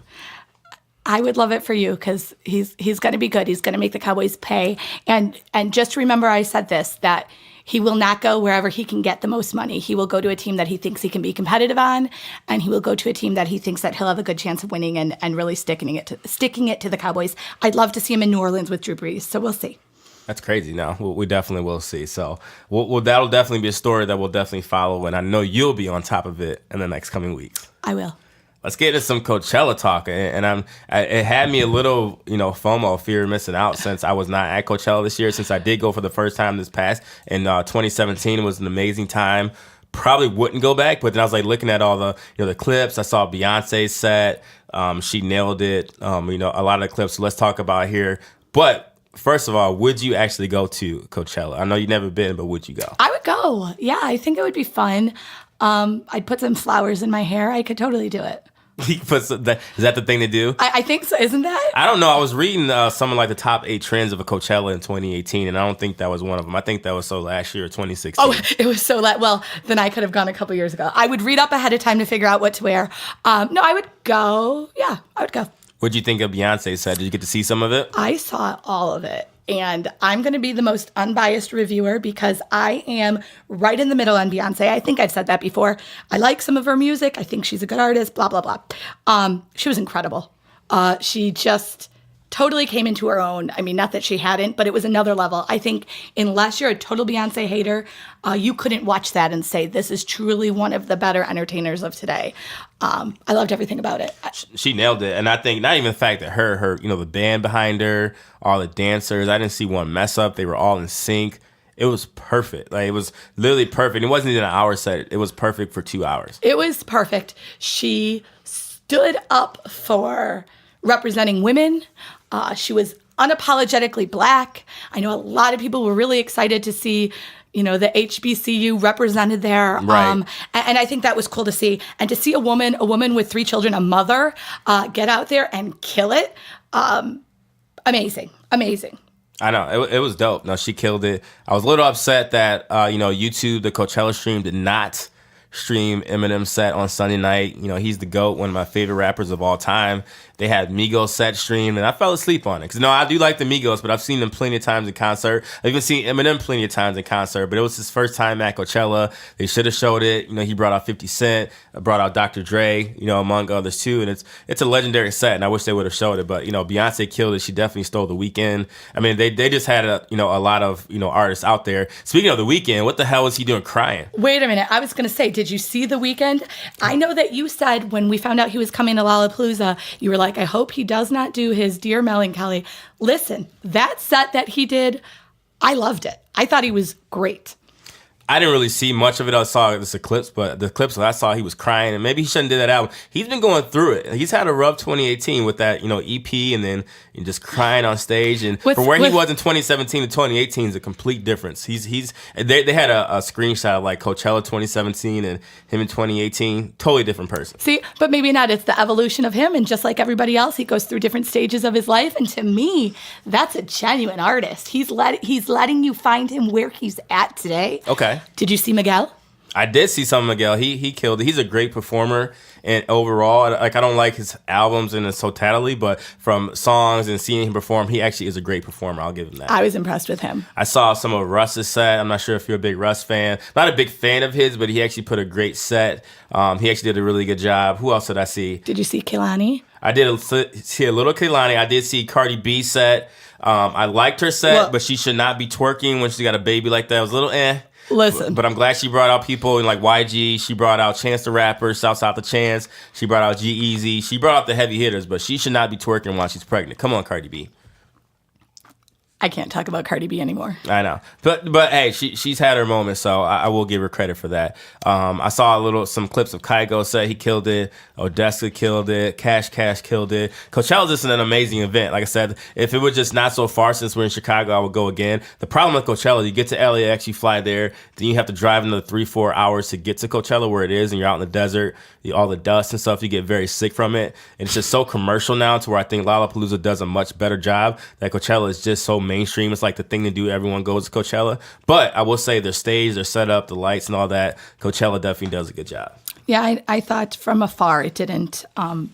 I would love it for you because he's going to be good. He's going to make the Cowboys pay. And just remember I said this, that he will not go wherever he can get the most money. He will go to a team that he thinks he can be competitive on, and he will go to a team that he thinks that he'll have a good chance of winning and really sticking it to the Cowboys. I'd love to see him in New Orleans with Drew Brees, so we'll see. That's crazy. No, we definitely will see. So that'll definitely be a story that we'll definitely follow, and I know you'll be on top of it in the next coming weeks. I will. Let's get into some Coachella talk, and it had me a little, FOMO, fear of missing out, since I was not at Coachella this year, since I did go for the first time this past, and 2017 was an amazing time. Probably wouldn't go back, but then I was like looking at all the, the clips. I saw Beyonce's set. She nailed it. A lot of the clips. So let's talk about here. But first of all, would you actually go to Coachella? I know you've never been, but would you go? I would go. Yeah, I think it would be fun. I'd put some flowers in my hair. I could totally do it. Is that the thing to do? I think so. Isn't that? I don't know. I was reading something like the top 8 trends of a Coachella in 2018, and I don't think that was one of them. I think that was last year, 2016. Oh, it was well, then I could have gone a couple years ago. I would read up ahead of time to figure out what to wear. No, I would go. Yeah, I would go. What did you think of Beyonce's set? Did you get to see some of it? I saw all of it. And I'm going to be the most unbiased reviewer because I am right in the middle on Beyonce. I think I've said that before. I like some of her music. I think she's a good artist, blah, blah, blah. She was incredible. She just totally came into her own. I mean, not that she hadn't, but it was another level. I think unless you're a total Beyonce hater, you couldn't watch that and say, this is truly one of the better entertainers of today. I loved everything about it. She nailed it. And I think not even the fact that her, the band behind her, all the dancers, I didn't see one mess up. They were all in sync. It was perfect. Like, it was literally perfect. It wasn't even an hour set. It was perfect for 2 hours. It was perfect. She stood up for representing women. She was unapologetically Black. I know a lot of people were really excited to see, the HBCU represented there. Right. And I think that was cool to see. And to see a woman with 3 children, a mother, get out there and kill it. Amazing. I know. It was dope. No, she killed it. I was a little upset that, YouTube, the Coachella stream, did not stream Eminem's set on Sunday night. He's the GOAT, one of my favorite rappers of all time. They had Migos set streamed, and I fell asleep on it. Because, I do like the Migos, but I've seen them plenty of times in concert. I've even seen Eminem plenty of times in concert, but it was his first time at Coachella. They should have showed it. He brought out 50 Cent, brought out Dr. Dre, among others too. And it's a legendary set, and I wish they would have showed it. But, Beyonce killed it. She definitely stole the weekend. I mean, they just had a lot of, artists out there. Speaking of the weekend, what the hell was he doing crying? Wait a minute. I was going to say, did you see the weekend? I know that you said when we found out he was coming to Lollapalooza, you were like, I hope he does not do his Dear Melancholy. Listen, that set that he did, I loved it. I thought he was great. I didn't really see much of it. I saw the clips, but the clips that I saw, he was crying, and maybe he shouldn't do that album. He's been going through it. He's had a rough 2018 with that, EP, and then just crying on stage. And from where he was in 2017 to 2018 is a complete difference. They had a screenshot of like Coachella 2017 and him in 2018, totally different person. See, but maybe not. It's the evolution of him, and just like everybody else, he goes through different stages of his life. And to me, that's a genuine artist. He's letting you find him where he's at today. Okay. Did you see Miguel? I did see some of Miguel. He killed it. He's a great performer, and overall, I don't like his albums in its totality, but from songs and seeing him perform, he actually is a great performer. I'll give him that. I was impressed with him. I saw some of Russ's set. I'm not sure if you're a big Russ fan. Not a big fan of his, but he actually put a great set. He actually did a really good job. Who else did I see? Did you see Kehlani? I did see a little Kehlani. I did see Cardi B set. I liked her set, but she should not be twerking when she's got a baby like that. It was a little Listen. But I'm glad she brought out people like YG. She brought out Chance the Rapper, South the Chance. She brought out G-Eazy. She brought out the heavy hitters, but she should not be twerking while she's pregnant. Come on, Cardi B. I can't talk about Cardi B anymore. I know, but hey, she's had her moment, so I will give her credit for that. I saw some clips of Kygo set. He killed it. Odessa killed it. Cash killed it. Coachella's just an amazing event. Like I said, if it was just not so far since we're in Chicago, I would go again. The problem with Coachella, you get to LAX, you fly there, then you have to drive another 3-4 hours to get to Coachella where it is, and you're out in the desert, all the dust and stuff, you get very sick from it. And it's just so commercial now to where I think Lollapalooza does a much better job. That Coachella is just so mainstream. It's like the thing to do. Everyone goes to Coachella. But I will say their stage, their setup, the lights and all that, Coachella definitely does a good job. Yeah, I thought from afar it didn't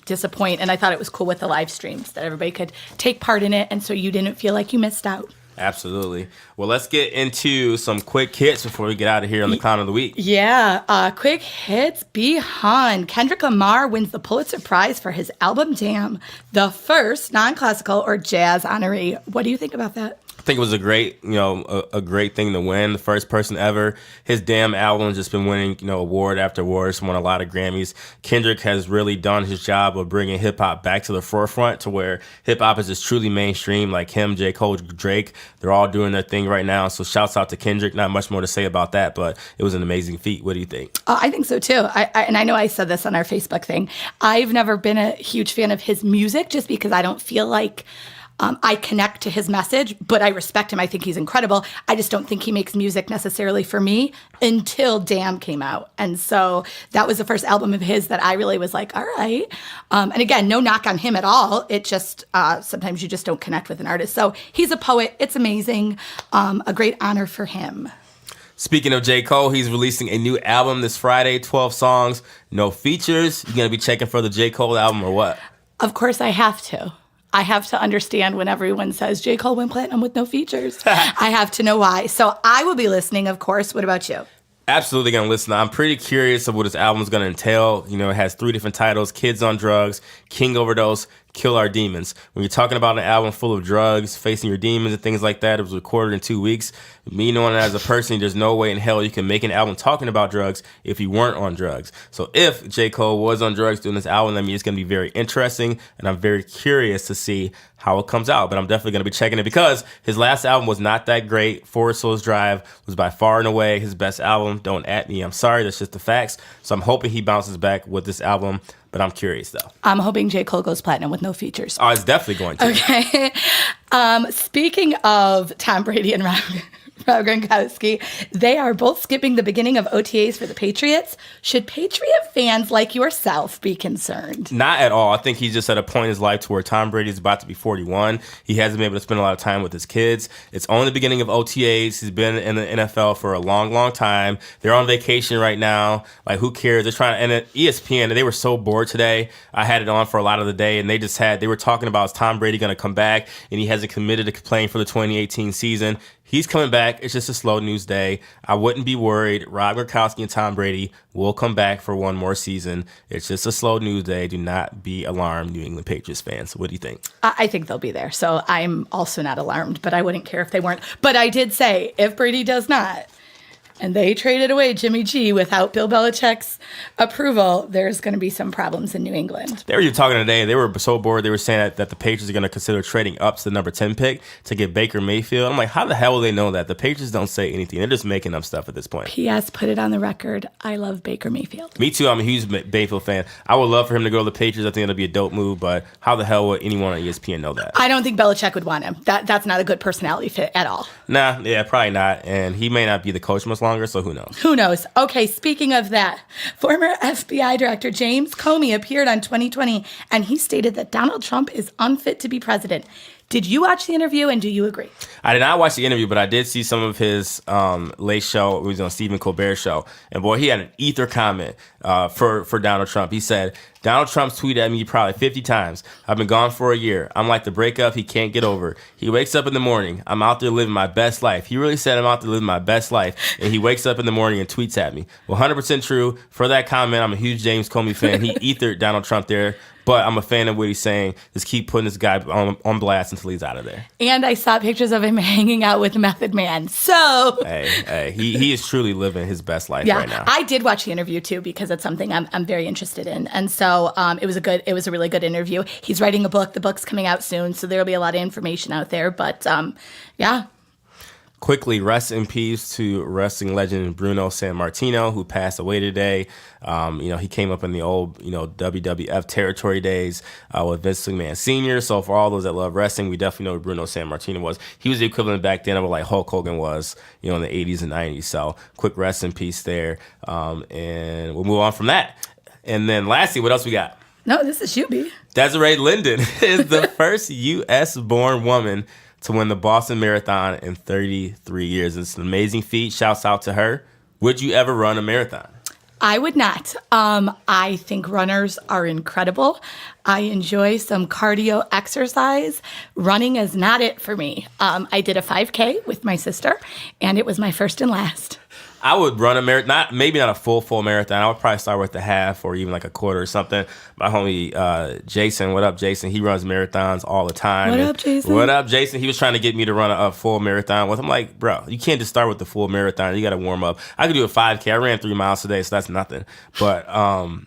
disappoint. And I thought it was cool with the live streams that everybody could take part in it. And so you didn't feel like you missed out. Absolutely. Well, let's get into some quick hits before we get out of here on the Clown of the Week. Yeah, quick hits. B.Hun. Kendrick Lamar wins the Pulitzer Prize for his album Damn, the first non-classical or jazz honoree. What do you think about that? I think it was a great, a great thing to win. The first person ever. His Damn album's just been winning, award after award. He's won a lot of Grammys. Kendrick has really done his job of bringing hip hop back to the forefront to where hip hop is just truly mainstream. Like him, J.Cole, Drake, they're all doing their thing right now. So shouts out to Kendrick. Not much more to say about that, but it was an amazing feat. What do you think? I think so too. And I know I said this on our Facebook thing. I've never been a huge fan of his music just because I don't feel like I connect to his message, but I respect him. I think he's incredible. I just don't think he makes music necessarily for me until Damn came out. And so that was the first album of his that I really was like, all right. And again, no knock on him at all. It just, sometimes you just don't connect with an artist. So he's a poet. It's amazing. A great honor for him. Speaking of J. Cole, he's releasing a new album this Friday, 12 songs, no features. You going to be checking for the J. Cole album or what? Of course I have to. I have to understand when everyone says J. Cole went platinum with no features. I have to know why. So I will be listening, of course. What about you? Absolutely going to listen. I'm pretty curious of what this album is going to entail. It has 3 different titles: Kids on Drugs, King Overdose, Kill Our Demons. When you're talking about an album full of drugs, facing your demons and things like that, it was recorded in 2 weeks. Me knowing that as a person, there's no way in hell you can make an album talking about drugs if you weren't on drugs. So if J. Cole was on drugs doing this album, I mean, it's going to be very interesting, and I'm very curious to see how it comes out. But I'm definitely going to be checking it because his last album was not that great. Forest Hills Drive was by far and away his best album. Don't at me. I'm sorry. That's just the facts. So I'm hoping he bounces back with this album. But I'm curious, though. I'm hoping J.Cole goes platinum with no features. Oh, it's definitely going to. Okay. Speaking of Tom Brady and Rob Gronkowski, they are both skipping the beginning of OTAs for the Patriots. Should Patriot fans like yourself be concerned? Not at all. I think he's just at a point in his life to where Tom Brady is about to be 41. He hasn't been able to spend a lot of time with his kids. It's only the beginning of OTAs. He's been in the NFL for a long, long time. They're on vacation right now. Like, who cares? They're trying to, and at ESPN, they were so bored today. I had it on for a lot of the day, and they were talking about, is Tom Brady going to come back? And he hasn't committed to playing for the 2018 season. He's coming back. It's just a slow news day. I wouldn't be worried. Rob Gronkowski and Tom Brady will come back for one more season. It's just a slow news day. Do not be alarmed, New England Patriots fans. What do you think? I think they'll be there. So I'm also not alarmed, but I wouldn't care if they weren't. But I did say, if Brady does not, and they traded away Jimmy G without Bill Belichick's approval, there's going to be some problems in New England. They were talking today. They were so bored. They were saying that the Patriots are going to consider trading up to the number 10 pick to get Baker Mayfield. I'm like, how the hell will they know that? The Patriots don't say anything. They're just making up stuff at this point. P.S. Put it on the record. I love Baker Mayfield. Me too. I'm a huge Mayfield fan. I would love for him to go to the Patriots. I think it'll be a dope move, but how the hell would anyone on ESPN know that? I don't think Belichick would want him. That's not a good personality fit at all. Nah, yeah, probably not. And he may not be the coach much longer, so who knows? Who knows? Okay, speaking of that, former FBI Director James Comey appeared on 2020, and he stated that Donald Trump is unfit to be president. Did you watch the interview, and do you agree? I did not watch the interview, but I did see some of his late show. It was on Stephen Colbert's show. And, boy, he had an ether comment for Donald Trump. He said, Donald Trump's tweeted at me probably 50 times. I've been gone for a year. I'm like the breakup he can't get over. He wakes up in the morning. I'm out there living my best life. He really said I'm out there living my best life. And he wakes up in the morning and tweets at me. 100% true. For that comment, I'm a huge James Comey fan. He ethered Donald Trump there. But I'm a fan of what he's saying. Just keep putting this guy on blast until he's out of there. And I saw pictures of him hanging out with Method Man. So he is truly living his best life right now. I did watch the interview too because it's something I'm very interested in, and so it was a really good interview. He's writing a book. The book's coming out soon, so there'll be a lot of information out there. But yeah. Quickly, rest in peace to wrestling legend Bruno Sammartino, who passed away today. He came up in the old, WWF territory days with Vince McMahon Sr. So for all those that love wrestling, we definitely know who Bruno Sammartino was. He was the equivalent back then of what like Hulk Hogan was, in the 80s and 90s. So quick rest in peace there. And we'll move on from that. And then lastly, what else we got? No, this is you, B. Desiree Linden is the first U.S.-born woman to win the Boston Marathon in 33 years. It's an amazing feat. Shouts out to her. Would you ever run a marathon? I would not. I think runners are incredible. I enjoy some cardio exercise. Running is not it for me. I did a 5K with my sister, and it was my first and last. I would run a marathon, maybe not a full marathon. I would probably start with a half or even like a quarter or something. My homie Jason, what up, Jason? He runs marathons all the time. What up, Jason? What up, Jason? He was trying to get me to run a full marathon with him. I'm like, bro, you can't just start with the full marathon. You got to warm up. I could do a 5K. I ran 3 miles today, so that's nothing. But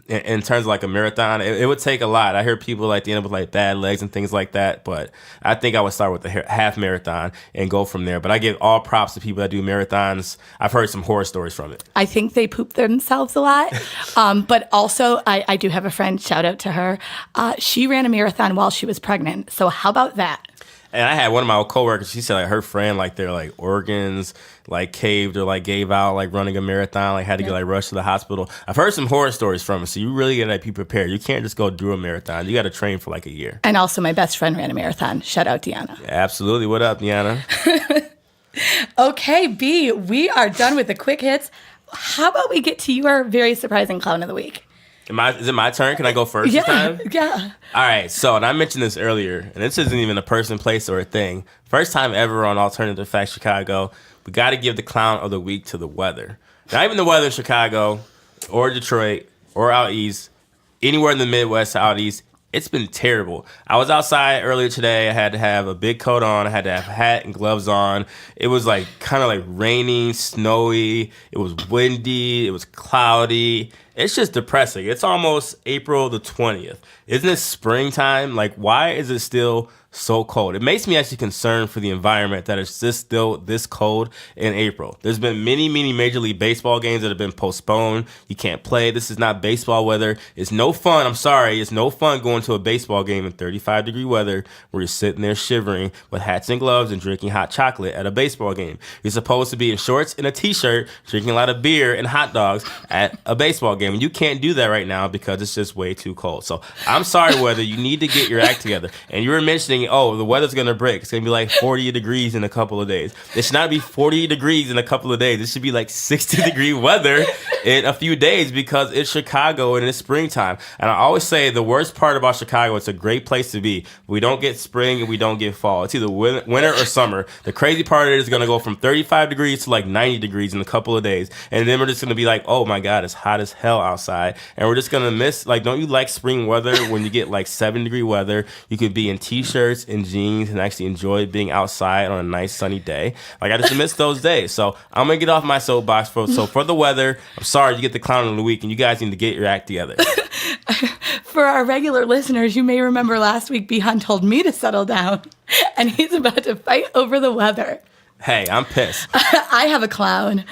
in terms of like a marathon, it would take a lot. I hear people like end up with like bad legs and things like that. But I think I would start with the half marathon and go from there. But I give all props to people that do marathons. I've heard some horror stories from it. I think they poop themselves a lot. But also, I do have a friend, shout out to her. She ran a marathon while she was pregnant. So how about that? And I had one of my old coworkers, she said like her friend, like their like organs like caved or like gave out like running a marathon, like had to get like rushed to the hospital. I've heard some horror stories from it. So you really gotta be prepared. You can't just go do a marathon. You gotta train for like a year. And also my best friend ran a marathon. Shout out Deanna. Yeah, absolutely. What up, Deanna? Okay, B, we are done with the quick hits. How about we get to your very surprising clown of the week? Is it my turn? Can I go first this time? Yeah. All right. So, and I mentioned this earlier, and this isn't even a person, place, or a thing. First time ever on Alternative Facts Chicago, we got to give the clown of the week to the weather. Not even the weather in Chicago or Detroit or out east, anywhere in the Midwest, out east. It's been terrible. I was outside earlier today. I had to have a big coat on. I had to have a hat and gloves on. It was like kind of like raining, snowy. It was windy. It was cloudy. It's just depressing. It's almost April the 20th. Isn't it springtime? Like, why is it still so cold? It makes me actually concerned for the environment that it's just still this cold in April. There's been many Major League Baseball games that have been postponed. You can't play. This is not baseball weather. It's no fun. I'm sorry. It's no fun going to a baseball game in 35-degree weather where you're sitting there shivering with hats and gloves and drinking hot chocolate at a baseball game. You're supposed to be in shorts and a t-shirt, drinking a lot of beer and hot dogs at a baseball game. And you can't do that right now because it's just way too cold. So I'm sorry, weather. You need to get your act together. And you were mentioning, oh, the weather's going to break. It's going to be like 40 degrees in a couple of days. It should not be 40 degrees in a couple of days. It should be like 60-degree weather in a few days because it's Chicago and it's springtime. And I always say the worst part about Chicago, it's a great place to be. We don't get spring and we don't get fall. It's either winter or summer. The crazy part of it is going to go from 35 degrees to like 90 degrees in a couple of days. And then we're just going to be like, oh my God, it's hot as hell outside. And we're just going to miss, like, don't you like spring weather when you get like 7-degree weather? You could be in t-shirts and jeans and actually enjoy being outside on a nice sunny day. Like, I just miss those days. So I'm going to get off my soapbox. For the weather, I'm sorry you get the clown of the week and you guys need to get your act together. For our regular listeners, you may remember last week B.Hun told me to settle down, and he's about to fight over the weather. Hey, I'm pissed. I have a clown.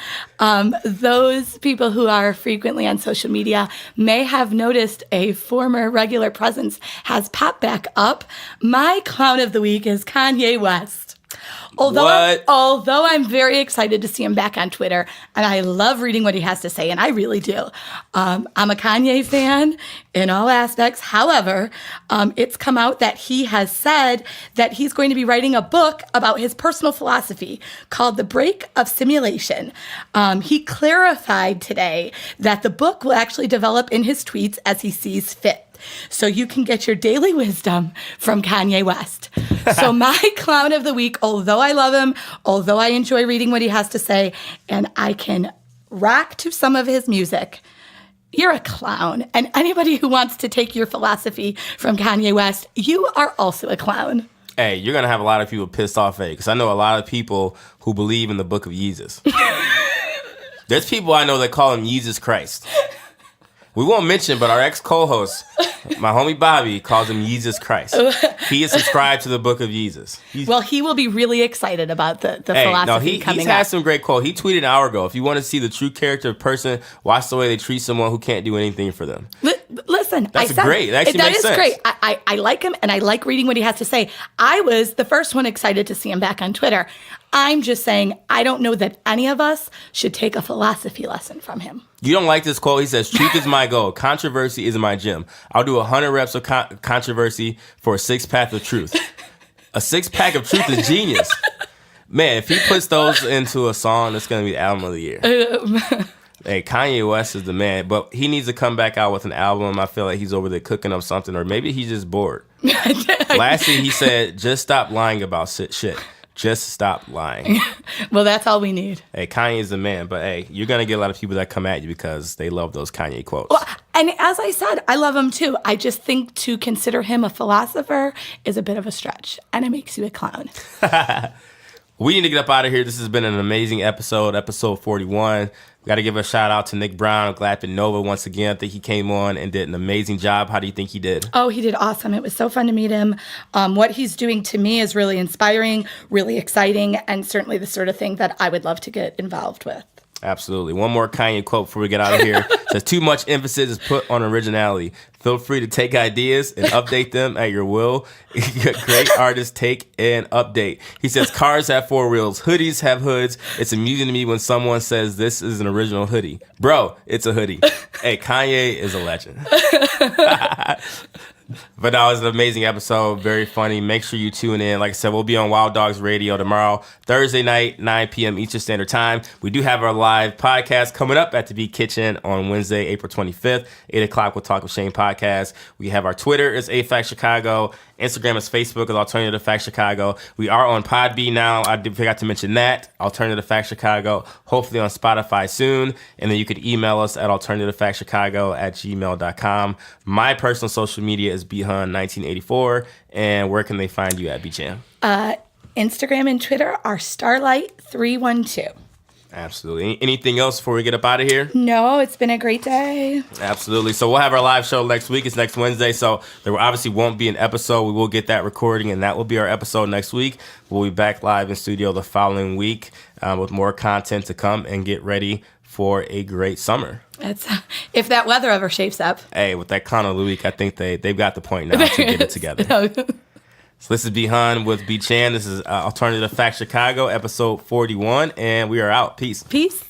Those people who are frequently on social media may have noticed a former regular presence has popped back up. My clown of the week is Kanye West. Although I'm very excited to see him back on Twitter, and I love reading what he has to say, and I really do. I'm a Kanye fan in all aspects. However, it's come out that he has said that he's going to be writing a book about his personal philosophy called The Break of Simulation. He clarified today that the book will actually develop in his tweets as he sees fit. So you can get your daily wisdom from Kanye West. So my clown of the week, although I love him, although I enjoy reading what he has to say, and I can rock to some of his music, you're a clown. And anybody who wants to take your philosophy from Kanye West, you are also a clown. Hey, you're going to have a lot of people pissed off at you because I know a lot of people who believe in the book of Jesus. There's people I know that call him Jesus Christ. We won't mention, but our ex-co-host, my homie Bobby, calls him Jesus Christ. He is subscribed to the book of Jesus. Well, he will be really excited about the philosophy coming he's up. had some great quotes. He tweeted an hour ago, if you want to see the true character of a person, watch the way they treat someone who can't do anything for them. Listen, that's great. That actually makes sense. That is great. I like him, and I like reading what he has to say. I was the first one excited to see him back on Twitter. I'm just saying, I don't know that any of us should take a philosophy lesson from him. You don't like this quote? He says, truth is my goal. Controversy is my gym. I'll do 100 reps of controversy for a 6-pack of truth. A 6-pack of truth is genius. Man, if he puts those into a song, it's going to be the album of the year. Hey, Kanye West is the man, but he needs to come back out with an album. I feel like he's over there cooking up something, or maybe he's just bored. Lastly, he said, just stop lying about shit. Just stop lying. Well, that's all we need. Hey, Kanye's the man, but hey, you're going to get a lot of people that come at you because they love those Kanye quotes. Well, and as I said, I love him too. I just think to consider him a philosopher is a bit of a stretch, and it makes you a clown. We need to get up out of here. This has been an amazing episode 41. We got to give a shout out to Nick Brown of Glappitnova once again. I think he came on and did an amazing job. How do you think he did? Oh, he did awesome. It was so fun to meet him. What he's doing to me is really inspiring, really exciting, and certainly the sort of thing that I would love to get involved with. Absolutely. One more Kanye quote before we get out of here. Says, too much emphasis is put on originality. Feel free to take ideas and update them at your will. Great artists take and update. He says, cars have 4 wheels. Hoodies have hoods. It's amusing to me when someone says this is an original hoodie. Bro, it's a hoodie. Hey, Kanye is a legend. But that was an amazing episode. Very funny. Make sure you tune in. Like I said, we'll be on Wild Dogs Radio tomorrow, Thursday night, 9 p.m. Eastern Standard Time. We do have our live podcast coming up at the Beat Kitchen on Wednesday, April 25th, 8 o'clock. We'll Talk with Shane podcast. We have our Twitter is AFAC Chicago. Instagram is Facebook is Alternative Fact Chicago. We are on Podbean now. I forgot to mention that. Alternative Fact Chicago. Hopefully on Spotify soon. And then you could email us at alternativefactchicago@gmail.com. My personal social media is B.Hun 1984. And where can they find you at, B.Chan? Instagram and Twitter are Starlight312. Absolutely. Anything else before we get up out of here? No, it's been a great day. Absolutely. So we'll have our live show next week. It's next Wednesday. So there obviously won't be an episode. We will get that recording, and that will be our episode next week. We'll be back live in studio the following week with more content to come, and get ready for a great summer. If that weather ever shapes up. Hey, with that Con of the Week, I think they've got the point now to get it together. So this is B.Hun with B.Chan. This is Alternative Fact Chicago, episode 41, and we are out. Peace. Peace.